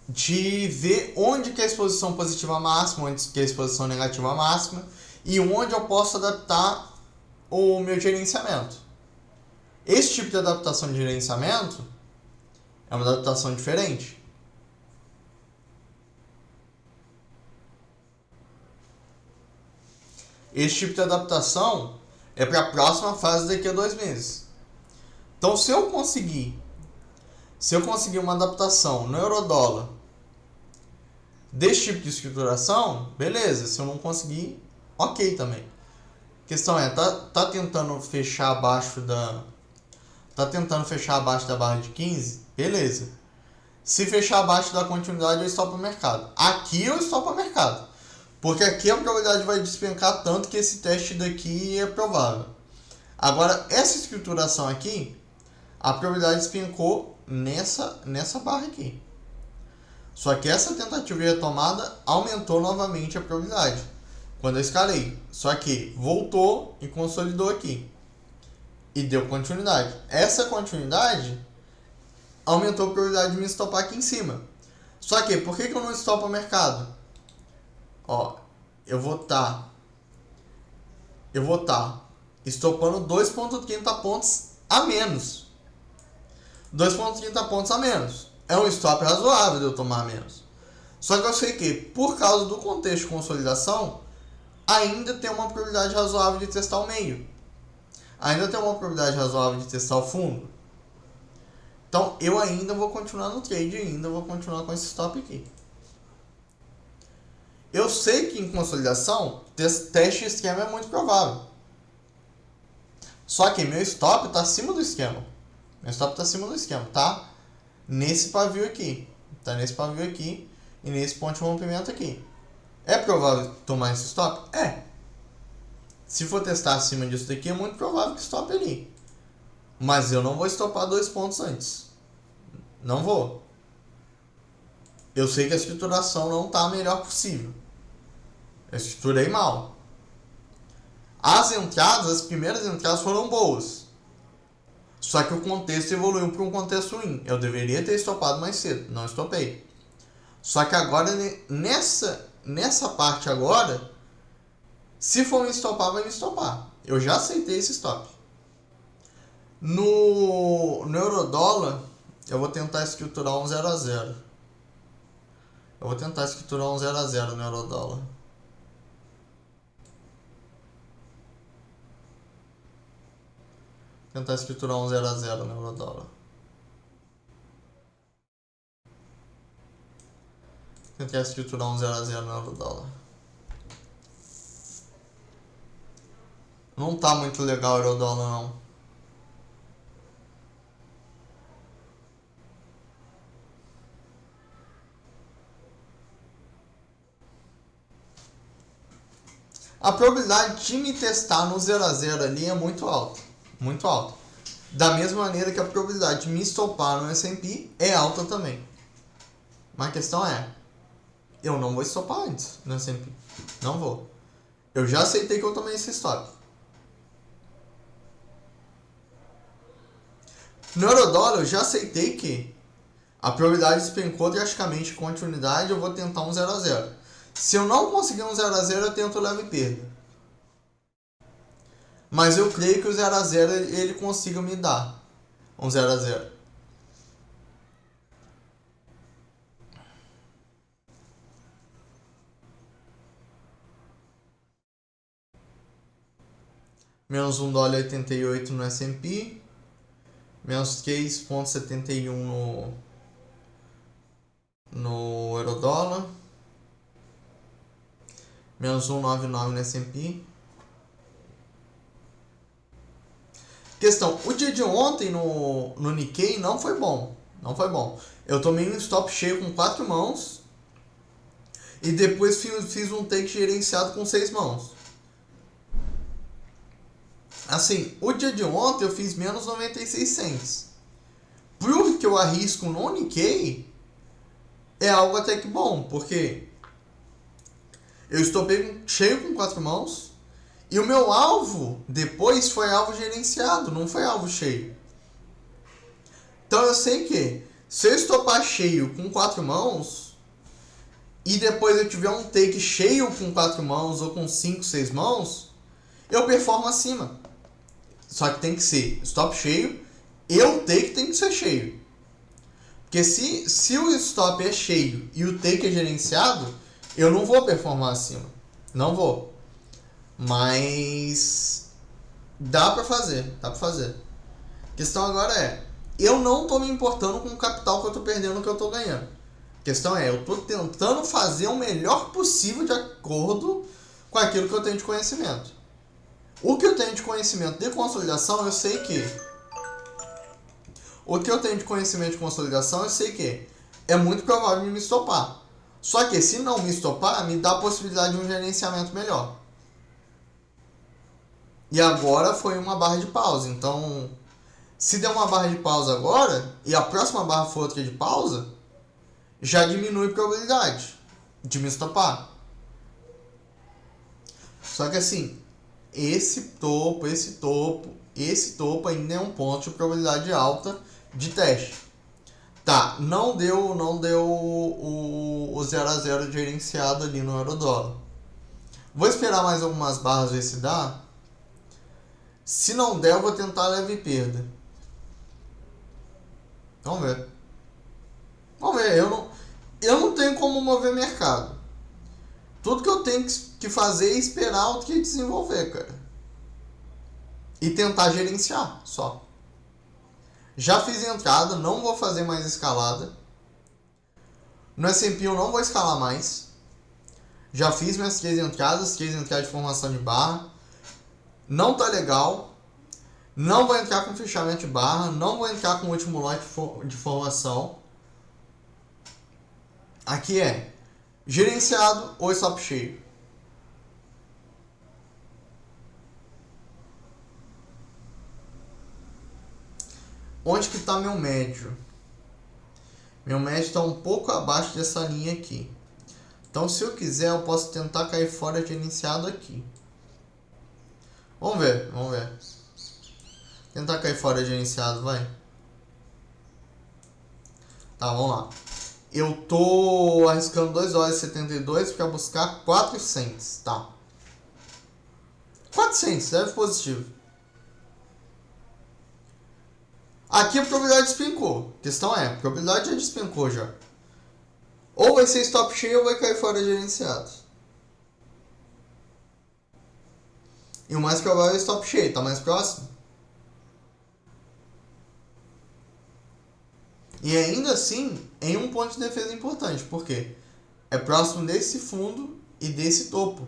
de ver onde que é a exposição positiva máxima, onde que é a exposição negativa máxima e onde eu posso adaptar o meu gerenciamento. Esse tipo de adaptação de gerenciamento é uma adaptação diferente. Esse tipo de adaptação é para a próxima fase daqui a 2 meses. Então, se eu conseguir uma adaptação no eurodólar desse tipo de estruturação, beleza. Se eu não conseguir, ok também. A questão é, tá tentando fechar abaixo da barra de 15? Beleza. Se fechar abaixo da continuidade, eu estopo o mercado. Aqui eu estopo o mercado. Porque aqui a probabilidade vai despencar tanto que esse teste daqui é provável. Agora, essa estruturação aqui, a probabilidade despencou nessa barra aqui. Só que essa tentativa de retomada aumentou novamente a probabilidade quando eu escalei. Só que voltou e consolidou aqui. E deu continuidade. Essa continuidade aumentou a probabilidade de me estopar aqui em cima. Só que, por que eu não estopo o mercado? Ó, eu vou estar estopando 2,30 pontos a menos. 2,30 pontos a menos. É um stop razoável de eu tomar menos. Só que eu sei que, por causa do contexto de consolidação, ainda tem uma probabilidade razoável de testar o meio. Ainda tem uma probabilidade razoável de testar o fundo. Então, eu ainda vou continuar no trade, ainda vou continuar com esse stop aqui. Eu sei que em consolidação, teste esquema é muito provável. Só que meu stop está acima do esquema. Meu stop está acima do esquema, tá? Nesse pavio aqui. Tá nesse pavio aqui e nesse ponto de rompimento aqui. É provável tomar esse stop? É. Se for testar acima disso daqui, é muito provável que stop ali. Mas eu não vou estopar 2 pontos antes. Não vou. Eu sei que a estruturação não está a melhor possível. Eu estruturei mal. As primeiras entradas foram boas. Só que o contexto evoluiu para um contexto ruim. Eu deveria ter estopado mais cedo. Não estopei. Só que agora, nessa parte agora, se for me estopar, vai me estopar. Eu já aceitei esse stop. No eurodólar, eu vou tentar estruturar um 0 a 0. Eu vou tentar estruturar um 0 a 0 no eurodólar. Tentar escriturar um 0 a 0 no eurodólar. Tentar escriturar um 0 a 0 no eurodólar. Não tá muito legal o eurodólar não. A probabilidade de me testar no 0 a 0 ali é muito alta. Muito alta. Da mesma maneira que a probabilidade de me estopar no S&P é alta também. Mas a questão é, eu não vou estopar antes no S&P. Não vou. Eu já aceitei que eu tomei esse stop. No eurodólar eu já aceitei que a probabilidade despencou drasticamente com continuidade, eu vou tentar um 0 a 0. Se eu não conseguir um 0 a 0, eu tento leve perda. Mas eu creio que o 0 a 0 ele consiga me dar um 0 a 0. Menos $1,88 no S&P. Menos 3,71 no Eurodólar. Menos 1,99 no S&P. Questão, o dia de ontem no Nikkei não foi bom. Não foi bom. Eu tomei um stop cheio com 4 mãos. E depois fiz um take gerenciado com 6 mãos. Assim, o dia de ontem eu fiz menos 96 cents. Pro que eu arrisco no Nikkei, é algo até que bom, porque eu estopei cheio com 4 mãos e o meu alvo depois foi alvo gerenciado, não foi alvo cheio. Então eu sei que se eu estopar cheio com 4 mãos e depois eu tiver um take cheio com 4 mãos ou com 5, 6 mãos, eu performo acima. Só que tem que ser stop cheio e o take tem que ser cheio. Porque se o stop é cheio e o take é gerenciado, eu não vou performar acima. Não vou. Mas dá pra fazer. Dá pra fazer. A questão agora é, eu não tô me importando com o capital que eu tô perdendo, que eu tô ganhando. A questão é, eu tô tentando fazer o melhor possível de acordo com aquilo que eu tenho de conhecimento. O que eu tenho de conhecimento de consolidação, eu sei que... é muito provável de me estopar. Só que se não me estopar, me dá a possibilidade de um gerenciamento melhor. E agora foi uma barra de pausa. Então, se der uma barra de pausa agora, e a próxima barra for outra de pausa, já diminui a probabilidade de me estopar. Só que assim, esse topo ainda é um ponto de probabilidade alta de teste. Tá, não deu o 0 a 0 gerenciado ali no Eurodólar. Vou esperar mais algumas barras ver se dá. Se não der, eu vou tentar leve perda. Vamos ver. Eu não tenho como mover mercado. Tudo que eu tenho que fazer é esperar o que desenvolver, cara. E tentar gerenciar, só. Já fiz entrada, não vou fazer mais escalada. No S&P eu não vou escalar mais. Já fiz minhas 3 entradas de formação de barra. Não tá legal. Não vou entrar com fechamento de barra. Não vou entrar com o último lote de formação. Aqui é gerenciado ou stop cheio. Onde que está meu médio? Meu médio está um pouco abaixo dessa linha aqui. Então, se eu quiser, eu posso tentar cair fora de iniciado aqui. Vamos ver. Tentar cair fora de iniciado, vai. Tá, vamos lá. Eu tô arriscando $2,72 para buscar 4 cents, tá. 4 cents, deve positivo. Aqui a probabilidade despencou. A questão é, a probabilidade já despencou já. Ou vai ser stop cheio ou vai cair fora de gerenciado. E o mais provável é stop cheio, tá mais próximo. E ainda assim, em um ponto de defesa importante. Por quê? É próximo desse fundo e desse topo.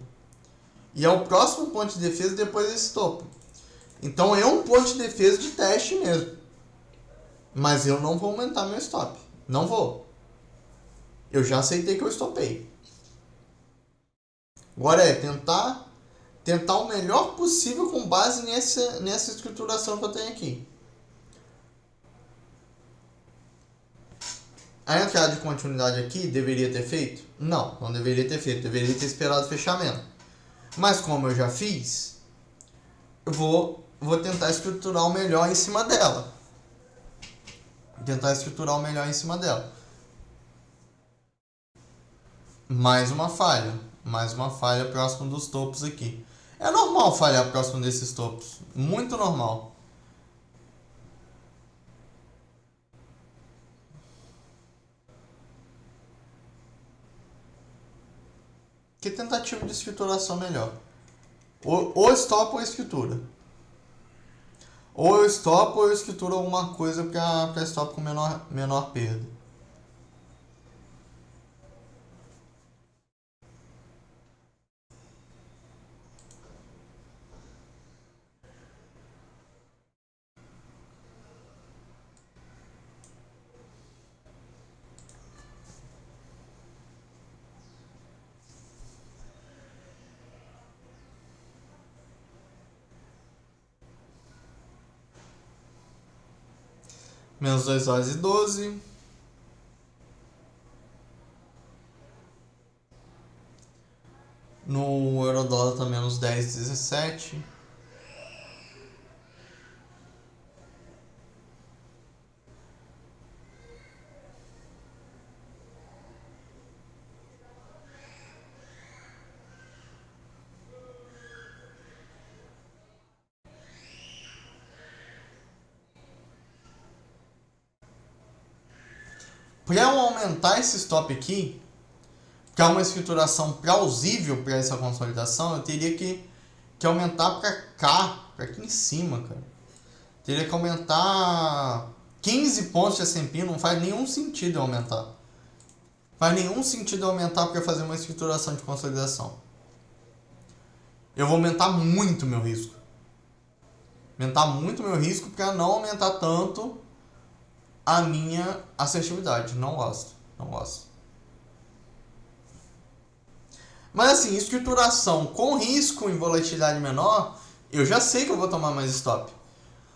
E é o próximo ponto de defesa depois desse topo. Então é um ponto de defesa de teste mesmo. Mas eu não vou aumentar meu stop. Não vou. Eu já aceitei que eu stopei. Agora é tentar o melhor possível com base nessa estruturação que eu tenho aqui. A entrada de continuidade aqui deveria ter feito? Não deveria ter feito. Deveria ter esperado o fechamento. Mas como eu já fiz, eu vou tentar estruturar o melhor em cima dela. Mais uma falha. Mais uma falha próximo dos topos aqui. É normal falhar próximo desses topos. Muito normal. Que tentativa de escrituração melhor? Ou stop ou escritura. Ou eu stop ou eu escrituro alguma coisa para stop com menor perda. Menos 2 horas e 12. No Eurodólar tá menos 10,17. Para eu aumentar esse stop aqui, para uma escrituração plausível para essa consolidação, eu teria que aumentar para cá, para aqui em cima, cara. Teria que aumentar 15 pontos de S&P, não faz nenhum sentido aumentar. Faz nenhum sentido aumentar para fazer uma escrituração de consolidação. Eu vou aumentar muito meu risco. Aumentar muito meu risco para não aumentar tanto a minha assertividade. Não gosto. Mas assim, escrituração com risco em volatilidade menor, eu já sei que eu vou tomar mais stop.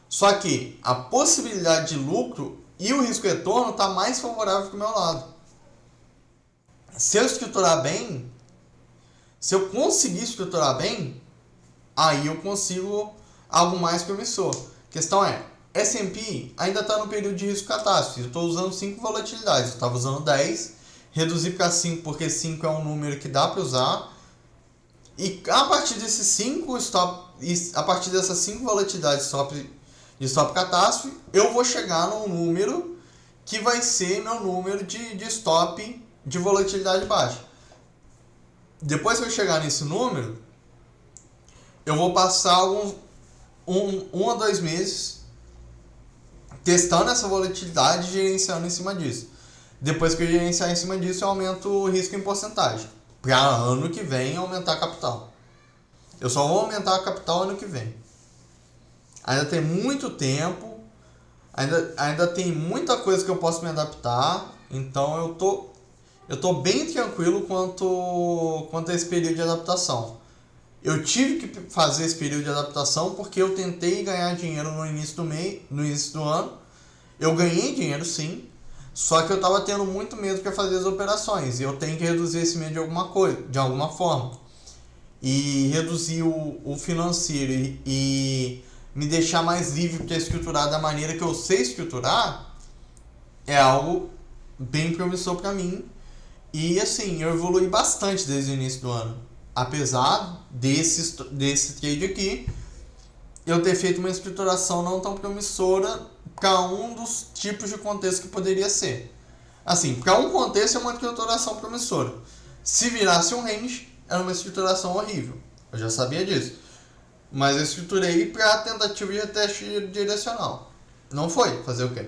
Só que a possibilidade de lucro e o risco retorno está mais favorável para o meu lado. Se eu escriturar bem, se eu conseguir escriturar bem, aí eu consigo algo mais promissor. A questão é, S&P ainda está no período de risco catástrofe. Eu estou usando 5 volatilidades. Eu estava usando 10, reduzi para 5 porque 5 é um número que dá para usar. E a partir desses 5 a partir dessas 5 volatilidades de stop catástrofe, eu vou chegar num número que vai ser meu número de stop de volatilidade baixa. Depois que eu chegar nesse número, eu vou passar um a 2 meses testando essa volatilidade e gerenciando em cima disso. Depois que eu gerenciar em cima disso, eu aumento o risco em porcentagem. Para ano que vem aumentar a capital. Eu só vou aumentar a capital ano que vem. Ainda tem muito tempo. Ainda tem muita coisa que eu posso me adaptar. Então eu tô bem tranquilo quanto a esse período de adaptação. Eu tive que fazer esse período de adaptação porque eu tentei ganhar dinheiro no início do ano. Eu ganhei dinheiro sim, só que eu estava tendo muito medo para fazer as operações. E eu tenho que reduzir esse medo de alguma forma. E reduzir o financeiro e me deixar mais livre para escriturar da maneira que eu sei escriturar é algo bem promissor para mim. E assim, eu evolui bastante desde o início do ano. Apesar desse trade aqui, eu ter feito uma escrituração não tão promissora para um dos tipos de contexto que poderia ser. Assim, para um contexto é uma escrituração promissora. Se virasse um range, era uma escrituração horrível. Eu já sabia disso. Mas eu escriturei para tentativa de teste direcional. Não foi, fazer o quê?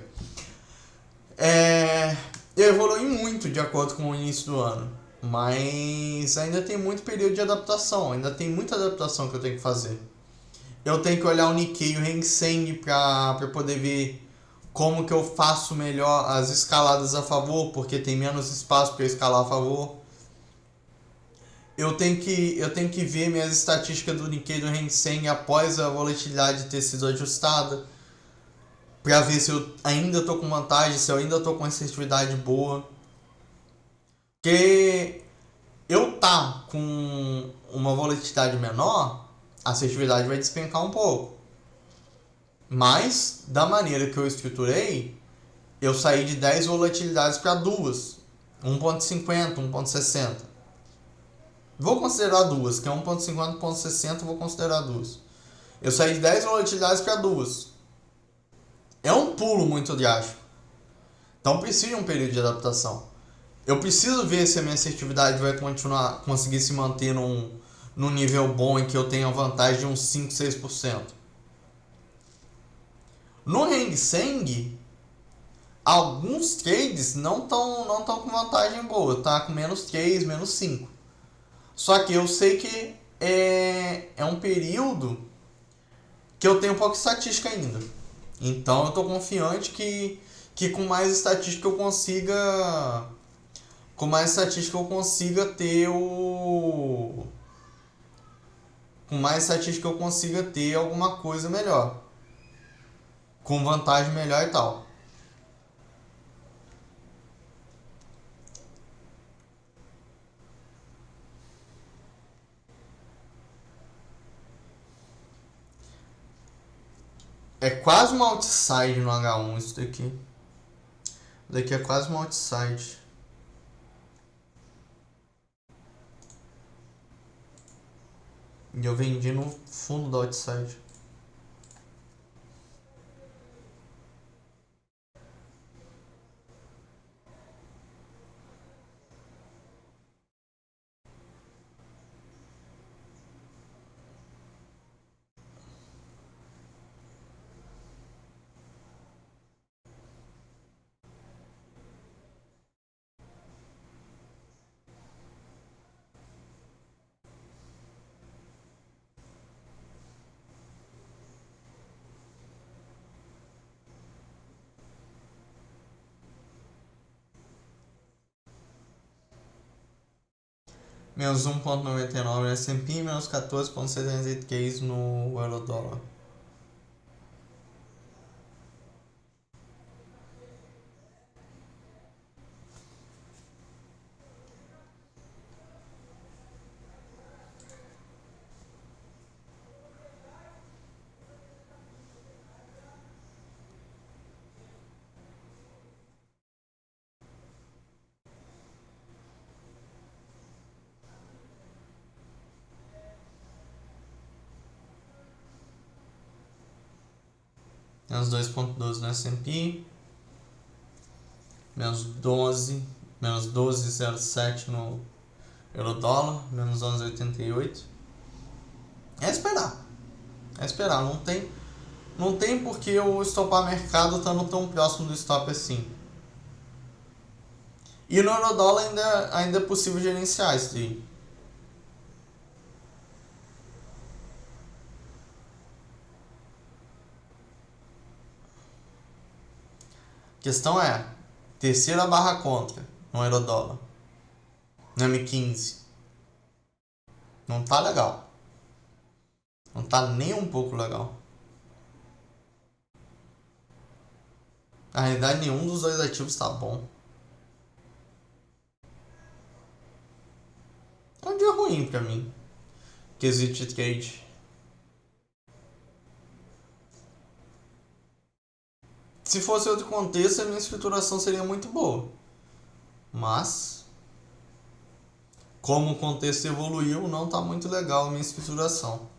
Eu evolui muito de acordo com o início do ano. Mas ainda tem muito período de adaptação. Ainda tem muita adaptação que eu tenho que fazer. Eu tenho que olhar o Nikkei e o Hang Seng para poder ver como que eu faço melhor as escaladas a favor, porque tem menos espaço para eu escalar a favor. Eu tenho que ver minhas estatísticas do Nikkei e do Hang Seng após a volatilidade ter sido ajustada, para ver se eu ainda estou com vantagem, se eu ainda estou com assertividade boa. Porque eu com uma volatilidade menor, a assertividade vai despencar um pouco. Mas, da maneira que eu estruturei, eu saí de 10 volatilidades para 2. 1.50, 1.60. Vou considerar duas, que é 1.50 e 1.60, vou considerar duas. Eu saí de 10 volatilidades para duas. É um pulo muito drástico. Então precisa de um período de adaptação. Eu preciso ver se a minha assertividade vai conseguir se manter num nível bom em que eu tenha vantagem de uns 5, 6%. No Hang Seng, alguns trades não estão com vantagem boa, tá com menos 3, menos 5. Só que eu sei que é um período que eu tenho pouca estatística ainda. Então eu estou confiante que com mais estatística eu consiga ter o... Com mais estatística eu consiga ter alguma coisa melhor. Com vantagem melhor e tal. É quase uma outside no H1 isso daqui. Daqui é quase uma outside. E eu vendi no fundo da outside. Menos 1.99 no S&P, menos 14.73 no Eurodólar. Menos 2.12 no S&P, menos 12,07 no Eurodólar, menos 11,88. É esperar, não tem porque eu estopar mercado estando tão próximo do stop assim. E no Eurodólar ainda é possível gerenciar isso daí. A questão é, terceira barra contra no Eurodólar, no M15. Não tá legal. Não tá nem um pouco legal. Na realidade, nenhum dos dois ativos tá bom. É um dia ruim pra mim. Quesito de trade. Se fosse outro contexto, a minha escrituração seria muito boa. Mas, como o contexto evoluiu, não tá muito legal a minha escrituração.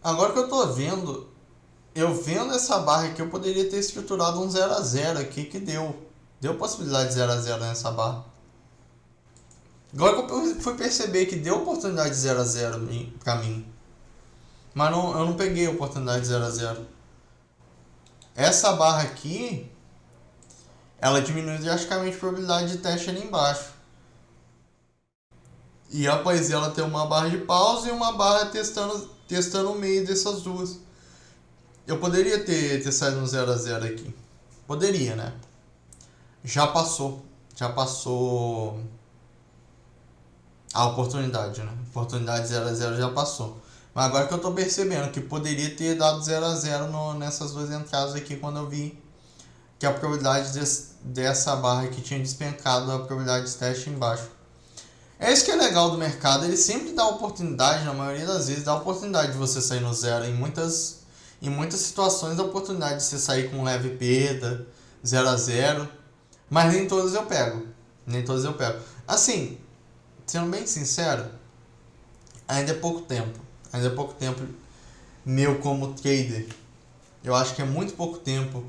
Agora que eu tô vendo, eu vendo essa barra aqui, eu poderia ter estruturado um 0 a 0 aqui que deu. Deu possibilidade de 0 a 0 nessa barra. Agora que eu fui perceber que deu oportunidade de 0 a 0 pra mim. Mas eu não peguei a oportunidade de 0 a 0. Essa barra aqui, ela diminui drasticamente a probabilidade de teste ali embaixo. E após ela ter uma barra de pausa e uma barra testando o meio dessas duas. Eu poderia ter saído no 0 a 0 aqui. Poderia, né? Já passou a oportunidade, né? A oportunidade 0 a 0 já passou. Mas agora que eu tô percebendo que poderia ter dado 0 a 0 nessas duas entradas aqui quando eu vi que a probabilidade dessa barra aqui tinha despencado a probabilidade de teste embaixo. É isso que é legal do mercado, ele sempre dá oportunidade, na maioria das vezes, dá oportunidade de você sair no zero. Em muitas situações, dá oportunidade de você sair com leve perda, 0 a 0, mas nem todas eu pego. Assim, sendo bem sincero, ainda é pouco tempo meu como trader. Eu acho que é muito pouco tempo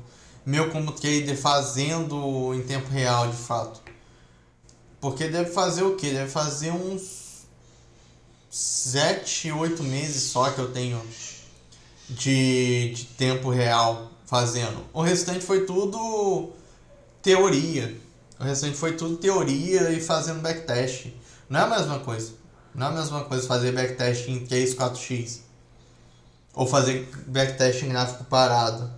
meu como trader fazendo em tempo real, de fato. Porque deve fazer o quê? Deve fazer uns 7, 8 meses só que eu tenho de tempo real fazendo. O restante foi tudo teoria. E fazendo backtest. Não é a mesma coisa. Não é a mesma coisa fazer backtest em 3, 4x. Ou fazer backtest em gráfico parado.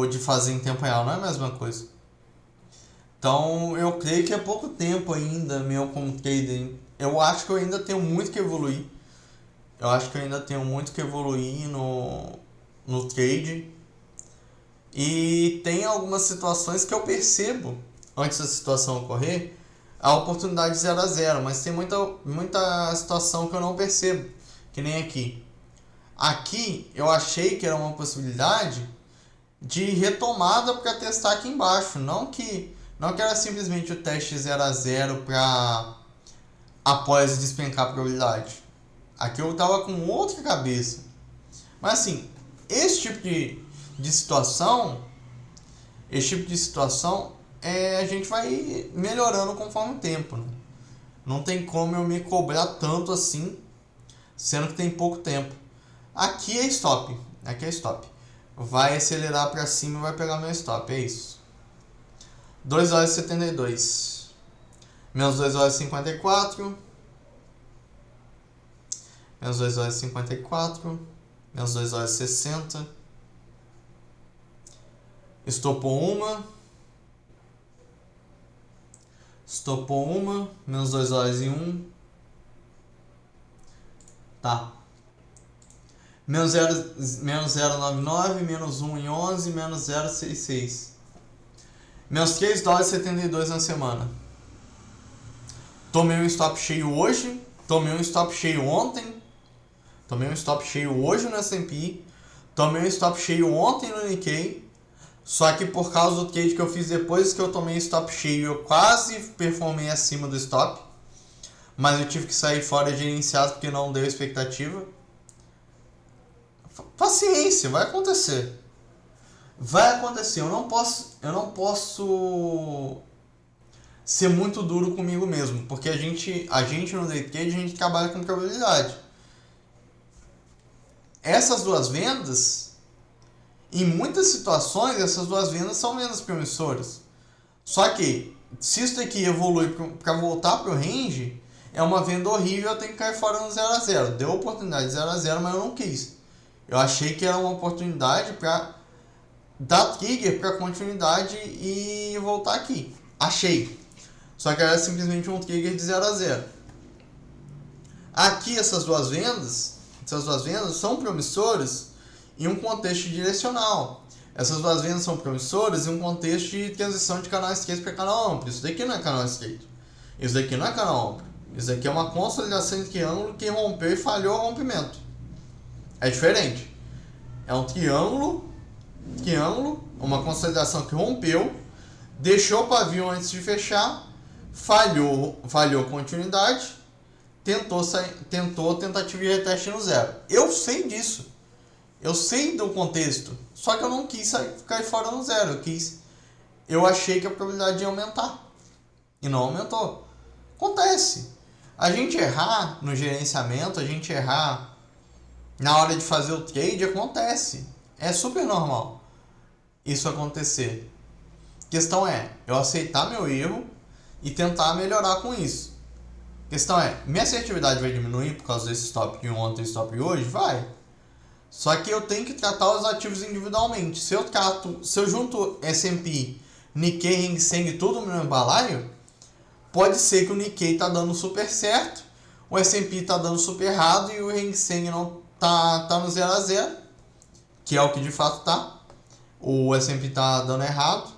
De fazer em tempo real. Não é a mesma coisa. Então, eu creio que é pouco tempo ainda meu como trader. Eu acho que eu ainda tenho muito que evoluir. No trade. E tem algumas situações que eu percebo, antes da situação ocorrer, a oportunidade de 0 a 0. Mas tem muita situação que eu não percebo. Que nem aqui. Aqui, eu achei que era uma possibilidade de retomada para testar aqui embaixo. Não que era simplesmente o teste 0 a 0 para após despencar a probabilidade. Aqui eu tava com outra cabeça. Mas assim, esse tipo de situação, a gente vai melhorando conforme o tempo. Né? Não tem como eu me cobrar tanto assim, sendo que tem pouco tempo. Aqui é stop. Vai acelerar para cima e vai pegar meu stop, é isso. 2 horas e 72. Menos 2 horas e 54. Menos 2 horas e 54. Menos 2 horas e 60. Estopou uma. Menos 2 horas e 1. Tá. Menos 0,99. Menos 1 em 11. Menos 0,66. Menos 3 dólares e 72 na semana. Tomei um stop cheio hoje. Tomei um stop cheio ontem. Tomei um stop cheio hoje no S&P. Tomei um stop cheio ontem no Nikkei. Só que por causa do trade que eu fiz depois que eu tomei stop cheio, eu quase performei acima do stop. Mas eu tive que sair fora gerenciado porque não deu expectativa. Paciência, vai acontecer. Eu não posso ser muito duro comigo mesmo, porque a gente no day trade, a gente trabalha com probabilidade. Essas duas vendas, em muitas situações, essas duas vendas são vendas promissoras. Só que, se isso daqui evolui para voltar para o range, é uma venda horrível, eu tenho que cair fora no 0 a 0. Deu oportunidade de 0 a 0, mas eu não quis. Eu achei que era uma oportunidade para dar trigger para continuidade e voltar aqui. Achei. Só que era simplesmente um trigger de 0 a 0. Aqui essas duas vendas são promissoras em um contexto direcional. Essas duas vendas são promissoras em um contexto de transição de canal estreito para canal amplo. Isso daqui não é canal estreito. Isso daqui não é canal amplo. Isso daqui é uma consolidação de triângulo que rompeu e falhou o rompimento. É diferente. É um triângulo, uma consolidação que rompeu, deixou o pavio antes de fechar, falhou continuidade, tentou tentativa de reteste no zero. Eu sei disso. Eu sei do contexto. Só que eu não quis cair fora no zero. Eu achei que a probabilidade ia aumentar. E não aumentou. Acontece. A gente errar no gerenciamento, a gente errar na hora de fazer o trade, acontece. É super normal isso acontecer. A questão é eu aceitar meu erro e tentar melhorar com isso. A questão é, minha assertividade vai diminuir por causa desse stop de ontem e stop de hoje? Vai. Só que eu tenho que tratar os ativos individualmente. Se eu junto S&P, Nikkei, Hang Seng, tudo no meu balaio, pode ser que o Nikkei tá dando super certo, o S&P tá dando super errado e o Hang Seng não tá no 0 a 0, que é o que de fato tá. o S&P tá dando errado,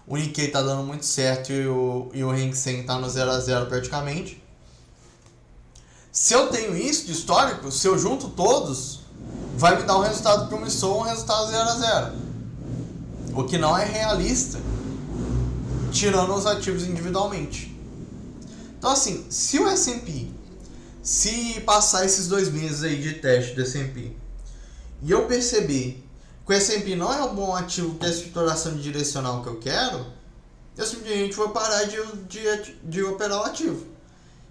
o Nikkei tá dando muito certo e o Hang Seng tá no 0 a 0 praticamente. Se eu tenho isso de histórico, se eu junto todos, vai me dar um resultado promissor, um resultado 0 a 0. O que não é realista, tirando os ativos individualmente. Então assim, se o S&P, se passar esses 2 meses aí de teste do S&P, e eu perceber que o S&P não é um bom ativo para a estruturação direcional que eu quero, eu simplesmente vou parar de operar o ativo.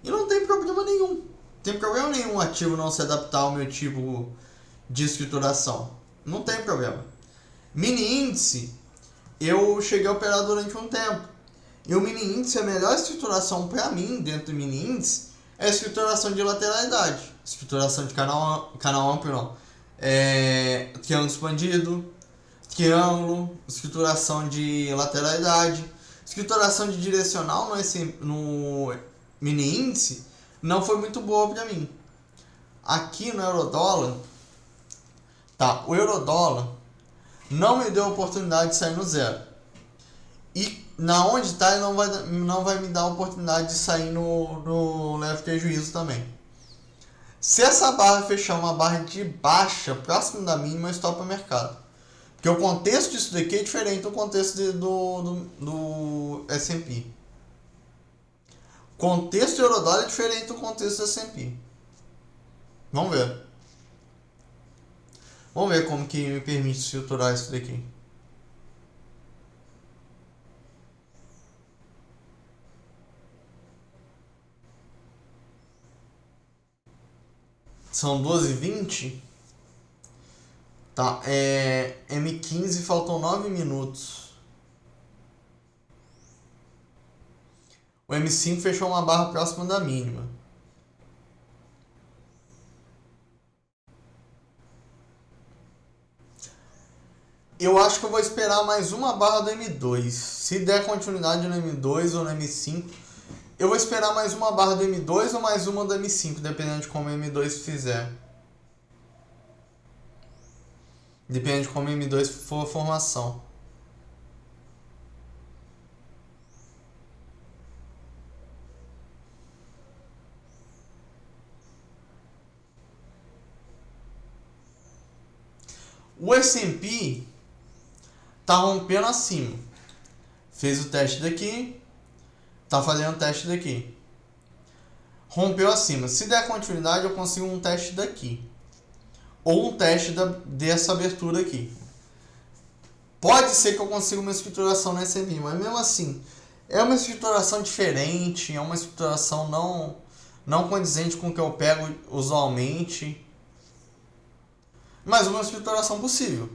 E não tem problema nenhum. Não tem problema nenhum o ativo não se adaptar ao meu tipo de escrituração. Não tem problema. Mini índice, eu cheguei a operar durante um tempo. E o mini índice, a melhor estruturação para mim dentro do mini índice é a estruturação de lateralidade. Estruturação de canal amplo, não. Triângulo expandido, triângulo, estruturação de lateralidade. Escrituração de direcional no mini índice não foi muito boa para mim. Aqui no eurodólar, o eurodólar não me deu a oportunidade de sair no zero. E na onde está, ele não vai me dar a oportunidade de sair no leve prejuízo também. Se essa barra fechar uma barra de baixa próximo da mínima, eu stop o mercado. Porque o contexto disso daqui é diferente do contexto do S&P. O contexto do eurodólar é diferente do contexto do S&P. Vamos ver. Vamos ver como que me permite estruturar isso daqui. São 12h20. Tá, M15, faltam 9 minutos. O M5 fechou uma barra próxima da mínima. Eu acho que eu vou esperar mais uma barra do M2. Se der continuidade no M2 ou no M5, eu vou esperar mais uma barra do M2 ou mais uma do M5, dependendo de como o M2 fizer. Depende de como o M2 for a formação. O S&P tá rompendo acima. Fez o teste daqui, tá fazendo o teste daqui. Rompeu acima. Se der continuidade, eu consigo um teste daqui. Ou um teste dessa abertura aqui. Pode ser que eu consiga uma estruturação no S&P, mas mesmo assim, é uma estruturação diferente, é uma estruturação não condizente com o que eu pego usualmente, mas uma estruturação possível.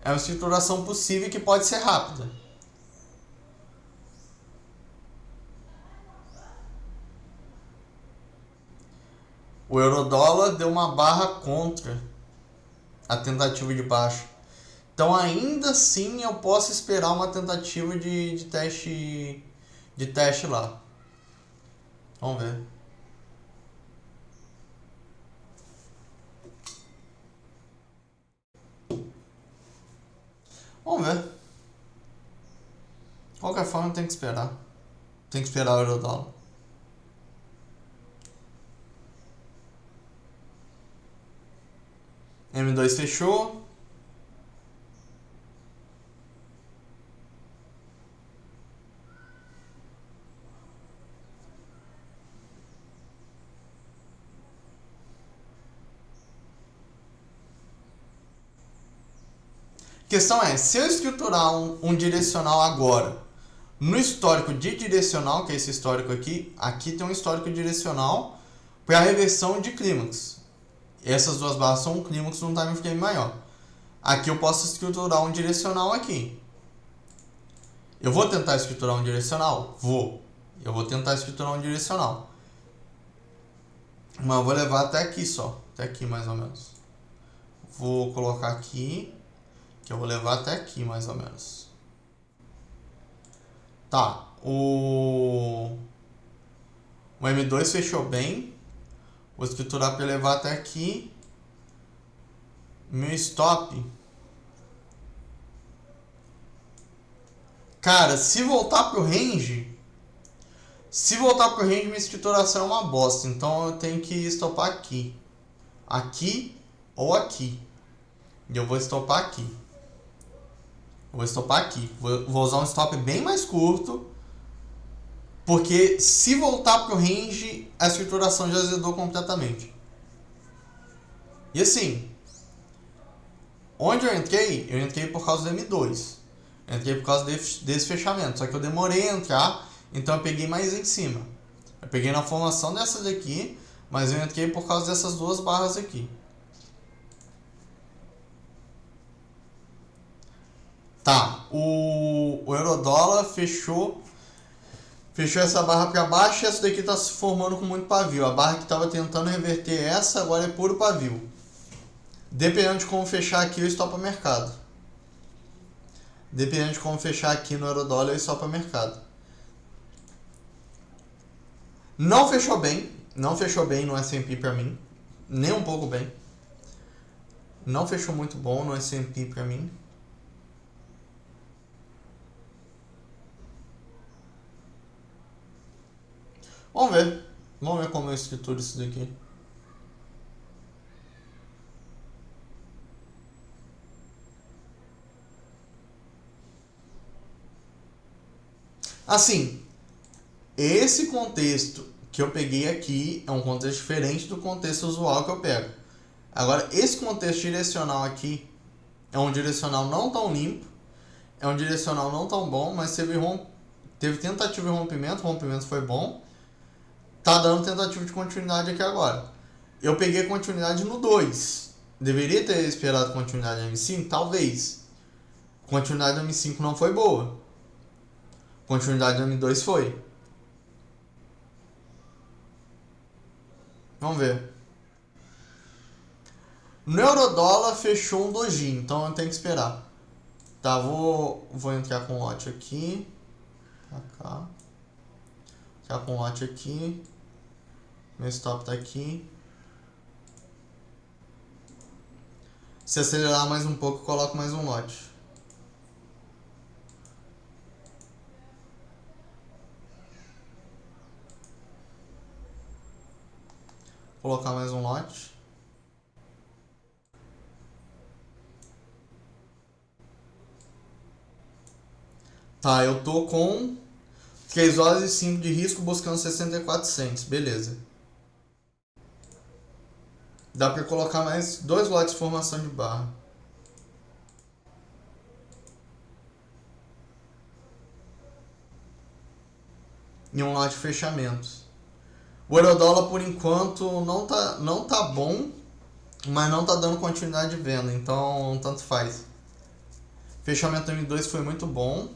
É uma estruturação possível que pode ser rápida. O eurodólar deu uma barra contra a tentativa de baixa. Então ainda assim eu posso esperar uma tentativa de teste lá. Vamos ver. Vamos ver. De qualquer forma tem que esperar. Tem que esperar o eurodólar. M2 fechou. A questão é, se eu estruturar um direcional agora, no histórico de direcional, que é esse histórico aqui tem um histórico direcional para a reversão de clímax. Essas duas barras são um clímax num time frame maior. Aqui eu posso estruturar um direcional aqui. Eu vou tentar estruturar um direcional? Vou. Eu vou tentar estruturar um direcional. Mas eu vou levar até aqui só. Até aqui mais ou menos. Vou colocar aqui. Que eu vou levar até aqui mais ou menos. Tá. O M2 fechou bem. Vou estruturar para levar até aqui. Meu stop Cara, se voltar pro range, minha escrituração é uma bosta. Então eu tenho que estopar aqui. Aqui ou aqui. E eu vou estopar aqui. Vou usar um stop bem mais curto. Porque se voltar pro range, a escrituração já azedou completamente. E assim, onde eu entrei por causa do M2. Eu entrei por causa desse fechamento. Só que eu demorei a entrar, então eu peguei mais em cima. Eu peguei na formação dessa daqui, mas eu entrei por causa dessas duas barras aqui. Tá, o eurodólar fechou essa barra para baixo e essa daqui está se formando com muito pavio. A barra que estava tentando reverter essa agora é puro pavio. Dependendo de como fechar aqui, eu estopo mercado. Dependendo de como fechar aqui no eurodólar, eu estopo mercado. Não fechou bem no S&P para mim, nem um pouco bem. Não fechou muito bom no S&P para mim. Vamos ver como eu escrituro isso daqui. Assim, esse contexto que eu peguei aqui é um contexto diferente do contexto usual que eu pego. Agora, esse contexto direcional aqui é um direcional não tão limpo, é um direcional não tão bom, mas teve tentativa de rompimento, o rompimento foi bom. Tá dando tentativa de continuidade aqui agora. Eu peguei continuidade no 2. Deveria ter esperado continuidade no M5? Talvez. Continuidade no M5 não foi boa. Continuidade no M2 foi. Vamos ver. No eurodólar fechou um doji, então eu tenho que esperar. Tá, vou entrar com lote aqui. Pra cá. Entrar com lote aqui. Meu stop tá aqui. Se acelerar mais um pouco, eu coloco mais um lote. Vou colocar mais um lote. Tá, eu tô com 3 horas e 5 de risco buscando 64 cents. Beleza. Dá pra colocar mais 2 lotes de formação de barra. E um lote de fechamento. O eurodólar por enquanto não tá bom, mas não tá dando continuidade de venda, então tanto faz. Fechamento M2 foi muito bom.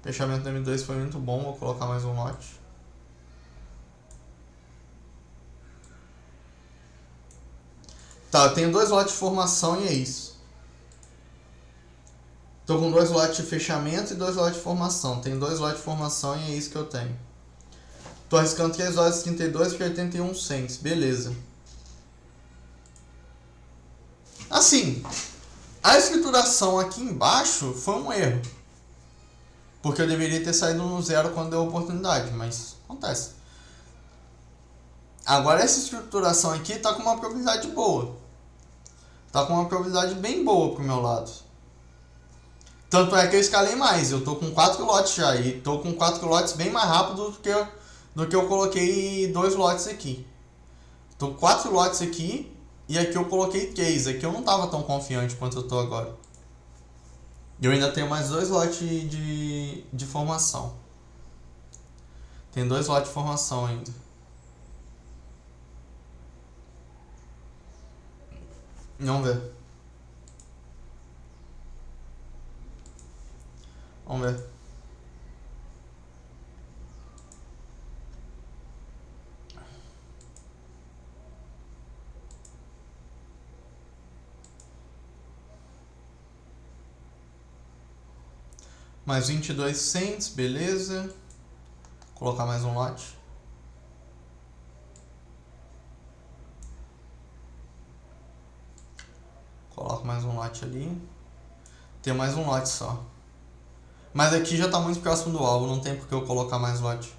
Fechamento M2 foi muito bom, vou colocar mais um lote. Tá, eu tenho 2 lotes de formação e é isso. Tô com 2 lotes de fechamento e 2 lotes de formação. Tenho 2 lotes de formação e é isso que eu tenho. Tô arriscando 3 horas e 32 por 81 cents. Beleza. Assim, a escrituração aqui embaixo foi um erro. Porque eu deveria ter saído no zero quando deu a oportunidade, mas acontece. Agora essa estruturação aqui tá com uma probabilidade boa. Tá com uma probabilidade bem boa pro meu lado. Tanto é que eu escalei mais. Eu tô com 4 lotes já. E tô com 4 lotes bem mais rápido do que eu coloquei 2 lotes aqui. Tô com 4 lotes aqui. E aqui eu coloquei 3. Aqui eu não tava tão confiante quanto eu tô agora. E eu ainda tenho mais 2 lotes de formação. Tem 2 lotes de formação ainda. Vamos ver. Vamos ver. Mais 22 cents, beleza. Vou colocar mais um lote. Coloco mais um lote ali. Tem mais um lote só. Mas aqui já está muito próximo do alvo, não tem por que eu colocar mais lote.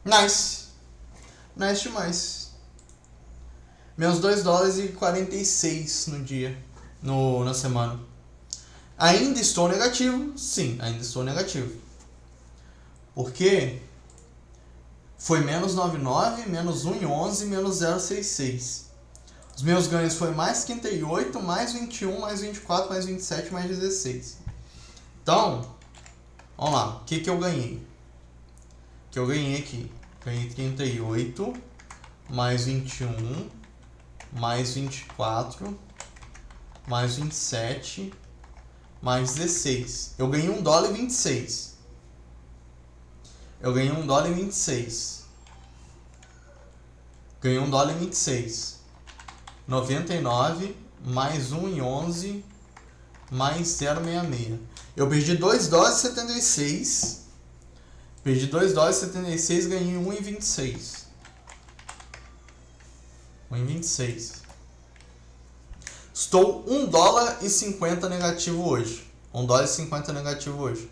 Nice. Nice demais. Meus $2,46 no dia. Na semana. Ainda estou negativo? Sim, ainda estou negativo. Porque foi menos 99, menos 1,11, menos 0,66. Os meus ganhos foi mais 38, mais 21, mais 24, mais 27, mais 16. Então, vamos lá. O que eu ganhei? O que eu ganhei aqui? Ganhei 38, mais 21, mais 24, mais 27, mais 16. Eu ganhei $1,26. Eu ganhei $1,26. Ganhei $1,26. 99 mais 1,11 mais 0,66. Eu perdi $2,76. Perdi $2,76, ganhei 1,26. 1,26. Estou $1,50 negativo hoje. $1,50 negativo hoje.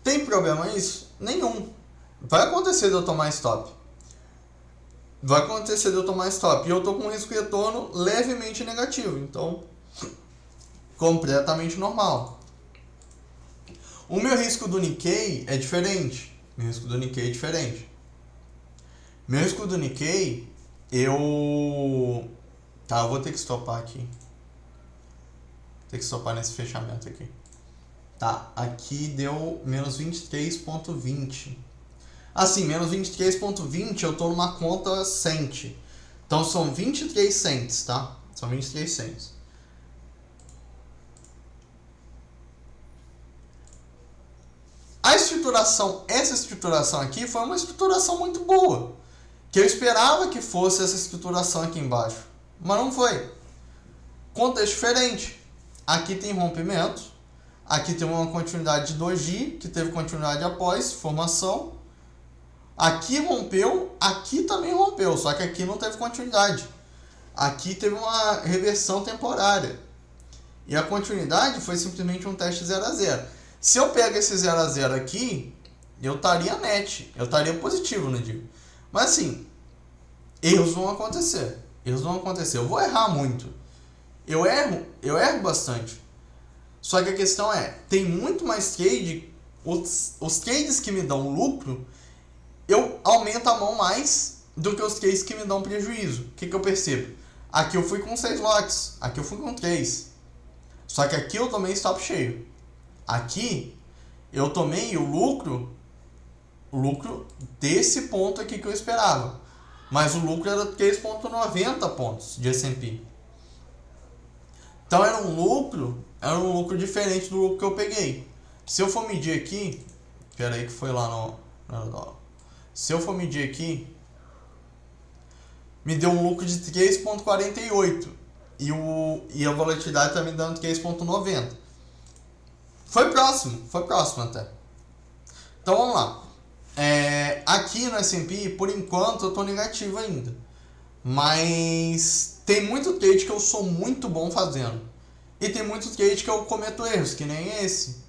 Tem problema isso? Nenhum. Vai acontecer de eu tomar stop. Vai acontecer de eu tomar stop. E eu tô com um risco de retorno levemente negativo. Então, completamente normal. O meu risco do Nikkei é diferente. Meu risco do Nikkei, eu vou ter que stopar aqui. Tem que stopar nesse fechamento aqui. Tá, aqui deu menos 23,20. Assim, menos 23,20 eu tô numa conta cent. Então são 23 cents, tá? São 23 cents. Essa estruturação aqui foi uma estruturação muito boa. Que eu esperava que fosse essa estruturação aqui embaixo. Mas não foi. Contexto diferente. Aqui tem rompimento. Aqui tem uma continuidade de doji, que teve continuidade após formação. Aqui rompeu, aqui também rompeu, só que aqui não teve continuidade. Aqui teve uma reversão temporária. E a continuidade foi simplesmente um teste 0 a 0. Se eu pego esse 0 a 0 aqui, eu estaria net, eu estaria positivo no dia. Mas assim, erros vão acontecer. Eu vou errar muito. Eu erro bastante. Só que a questão é, tem muito mais trade, os trades que me dão lucro, eu aumento a mão mais do que os trades que me dão prejuízo. O que eu percebo? Aqui eu fui com 6 lotes, aqui eu fui com 3. Só que aqui eu tomei stop cheio. Aqui eu tomei o lucro desse ponto aqui que eu esperava. Mas o lucro era 3,90 pontos de S&P. Então era um lucro diferente do lucro que eu peguei. Se eu for medir aqui, espera aí que foi lá no se eu for medir aqui, me deu um lucro de 3,48 e a volatilidade está me dando 3,90. Foi próximo até. Então vamos lá. Aqui no S&P, por enquanto, eu estou negativo ainda. Mas tem muito trade que eu sou muito bom fazendo. E tem muito trade que eu cometo erros, que nem esse.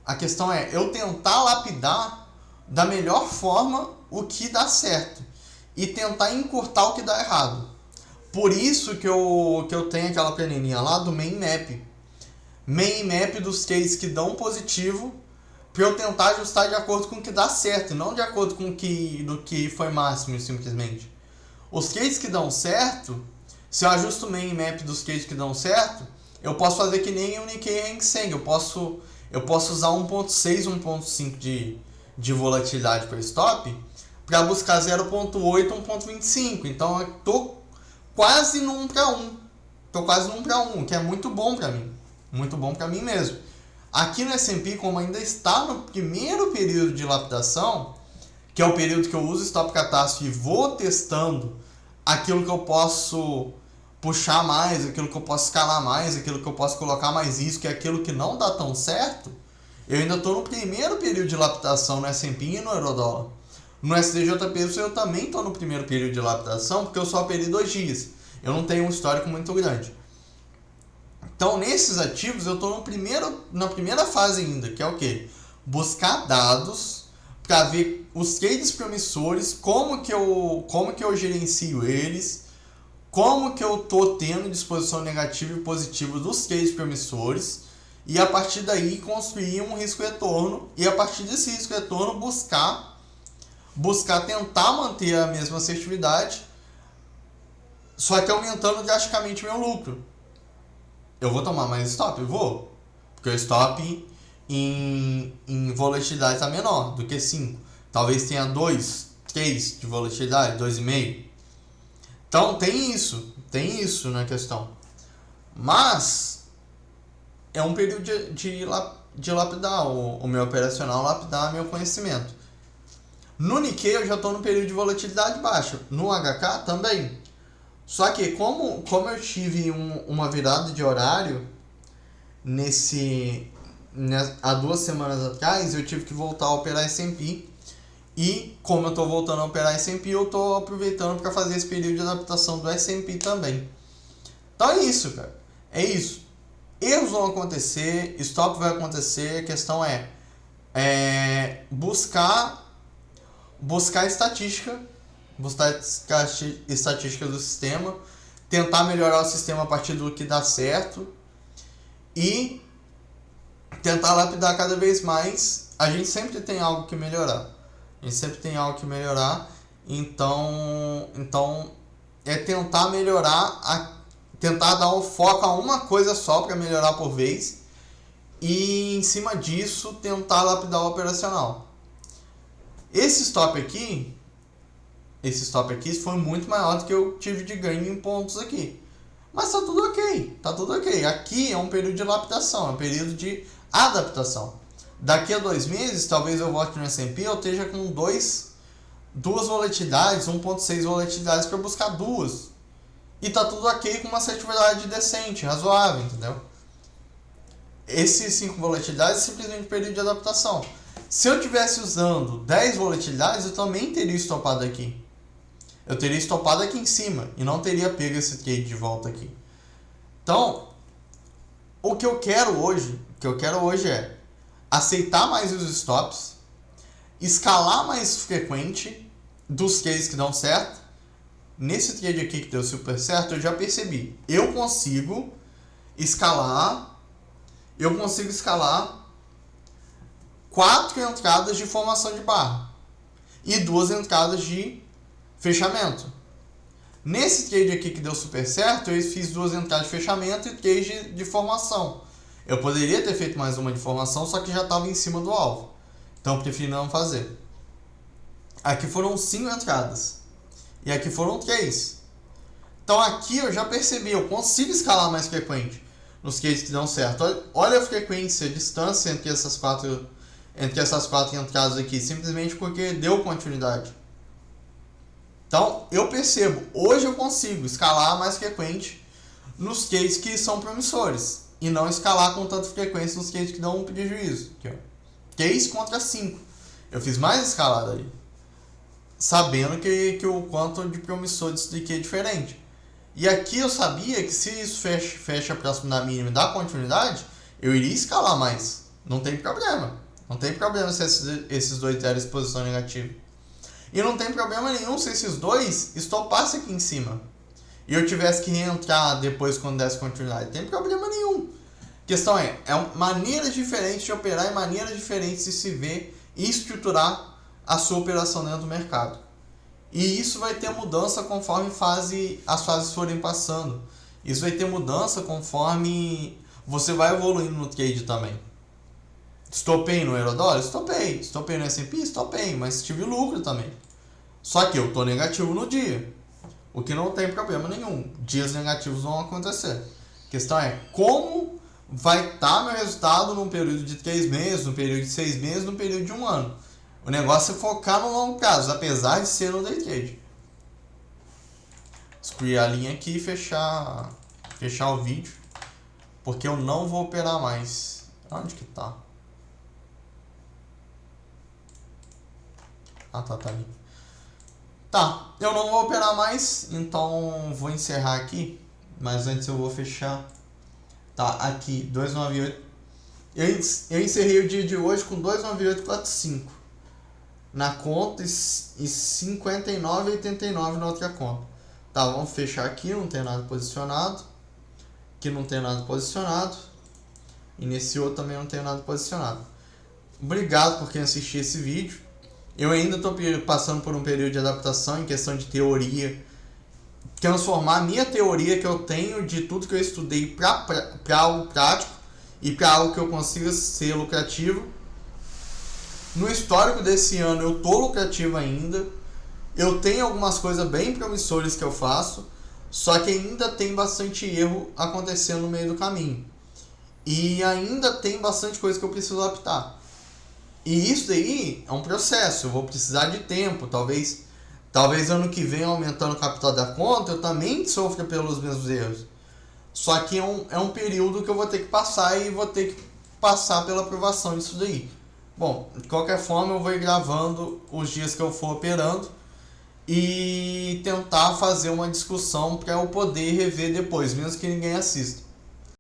A questão é eu tentar lapidar da melhor forma o que dá certo. E tentar encurtar o que dá errado. Por isso que eu tenho aquela planilha lá do main map. Main map dos trades que dão positivo, para eu tentar ajustar de acordo com o que dá certo, e não de acordo com do que foi máximo, simplesmente. Os trades que dão certo, se eu ajusto o main map dos trades que dão certo, eu posso fazer que nem o Nikkei Hang Seng, eu posso usar 1.6, 1.5 de volatilidade para stop, para buscar 0.8, 1.25. Então eu tô quase no 1 para 1. Que é muito bom para mim. Muito bom para mim mesmo. Aqui no S&P, como ainda está no primeiro período de lapidação, que é o período que eu uso stop catástrofe e vou testando aquilo que eu posso puxar mais, aquilo que eu posso escalar mais, aquilo que eu posso colocar mais risco e aquilo que não dá tão certo, eu ainda estou no primeiro período de lapidação no S&P e no Eurodólar. No STJP eu também estou no primeiro período de lapidação, porque eu só operei 2 dias. Eu não tenho um histórico muito grande. Então, nesses ativos, eu estou na primeira fase ainda, que é o quê? Buscar dados para ver os trades promissores, como que eu gerencio eles, como que eu estou tendo disposição negativa e positiva dos trades promissores, e a partir daí construir um risco-retorno, e a partir desse risco-retorno buscar tentar manter a mesma assertividade, só que aumentando drasticamente meu lucro. Eu vou tomar mais stop? Vou. Porque o stop em volatilidade está menor do que 5. Talvez tenha 2, 3 de volatilidade, 2,5. Então tem isso na questão. Mas é um período de lapidar o meu operacional, lapidar meu conhecimento. No Nikkei eu já estou no período de volatilidade baixa. No HK também. Só que como eu tive uma virada de horário há 2 semanas atrás, eu tive que voltar a operar S&P. E como eu estou voltando a operar S&P, eu estou aproveitando para fazer esse período de adaptação do S&P também. Então é isso, cara. É isso. Erros vão acontecer, stop vai acontecer, a questão é buscar estatística, buscar estatística do sistema, tentar melhorar o sistema a partir do que dá certo e tentar lapidar cada vez mais. A gente sempre tem algo que melhorar. Então é tentar melhorar, tentar dar o foco a uma coisa só para melhorar por vez e em cima disso tentar lapidar o operacional. Esse stop aqui foi muito maior do que eu tive de ganho em pontos aqui. Mas tá tudo ok. Aqui é um período de lapidação, é um período de adaptação. Daqui a 2 meses, talvez eu volte no S&P, eu esteja com 2 volatilidades, 1.6 volatilidades para buscar 2. E tá tudo ok com uma assertividade decente, razoável, entendeu? Esses 5 volatilidades é simplesmente um período de adaptação. Se eu tivesse usando 10 volatilidades, eu também teria estopado aqui. Eu teria estopado aqui em cima e não teria pego esse trade de volta aqui. Então, o que eu quero hoje é aceitar mais os stops, escalar mais frequente dos trades que dão certo. Nesse trade aqui que deu super certo, eu já percebi. Eu consigo escalar 4 entradas de formação de barra e 2 entradas de fechamento. Nesse trade aqui que deu super certo, eu fiz 2 entradas de fechamento e 3 de formação. Eu poderia ter feito mais uma de formação, só que já estava em cima do alvo. Então eu preferi não fazer. Aqui foram 5 entradas. E aqui foram 3. Então aqui eu já percebi, eu consigo escalar mais frequente nos trades que dão certo. Olha a frequência, a distância entre essas 4 entradas aqui, simplesmente porque deu continuidade. Então eu percebo, hoje eu consigo escalar mais frequente nos trades que são promissores e não escalar com tanta frequência nos trades que dão um prejuízo. Aqui, ó. 3 contra 5. Eu fiz mais escalada ali, sabendo que o quanto de promissor disso daqui é diferente. E aqui eu sabia que se isso fecha próximo da mínima e dá continuidade, eu iria escalar mais. Não tem problema. Não tem problema se esses 2 derem exposição negativa. E não tem problema nenhum se esses 2 estopassem aqui em cima e eu tivesse que reentrar depois quando desse continuidade. Não tem problema nenhum. A questão é maneiras diferentes de operar e maneiras diferentes de se ver e estruturar a sua operação dentro do mercado. E isso vai ter mudança conforme as fases forem passando. Isso vai ter mudança conforme você vai evoluindo no trade também. Estopei no Eurodólar? Estopei. Estopei no S&P? Estopei, mas tive lucro também. Só que eu tô negativo no dia, o que não tem problema nenhum. Dias negativos vão acontecer. A questão é como vai estar meu resultado num período de 3 meses, num período de 6 meses, num período de 1 ano. O negócio é focar no longo prazo, apesar de ser no day trade. Excluir a linha aqui e fechar o vídeo, porque eu não vou operar mais. Onde que tá? Ah, tá ali. Tá, eu não vou operar mais, então vou encerrar aqui. Mas antes eu vou fechar. Tá, aqui, 298. Eu encerrei o dia de hoje com 29845 na conta e 59,89 na outra conta. Tá, vamos fechar aqui, não tem nada posicionado. Aqui não tem nada posicionado. E nesse outro também não tem nada posicionado. Obrigado por quem assistiu esse vídeo. Eu ainda estou passando por um período de adaptação em questão de teoria. Transformar a minha teoria que eu tenho de tudo que eu estudei para algo prático e para algo que eu consiga ser lucrativo. No histórico desse ano eu estou lucrativo ainda. Eu tenho algumas coisas bem promissoras que eu faço, só que ainda tem bastante erro acontecendo no meio do caminho. E ainda tem bastante coisa que eu preciso adaptar. E isso daí é um processo, eu vou precisar de tempo. Talvez ano que vem, aumentando o capital da conta, eu também sofra pelos mesmos erros. Só que é um período que eu vou ter que passar e vou ter que passar pela aprovação disso daí. Bom, de qualquer forma eu vou ir gravando os dias que eu for operando e tentar fazer uma discussão para eu poder rever depois, mesmo que ninguém assista.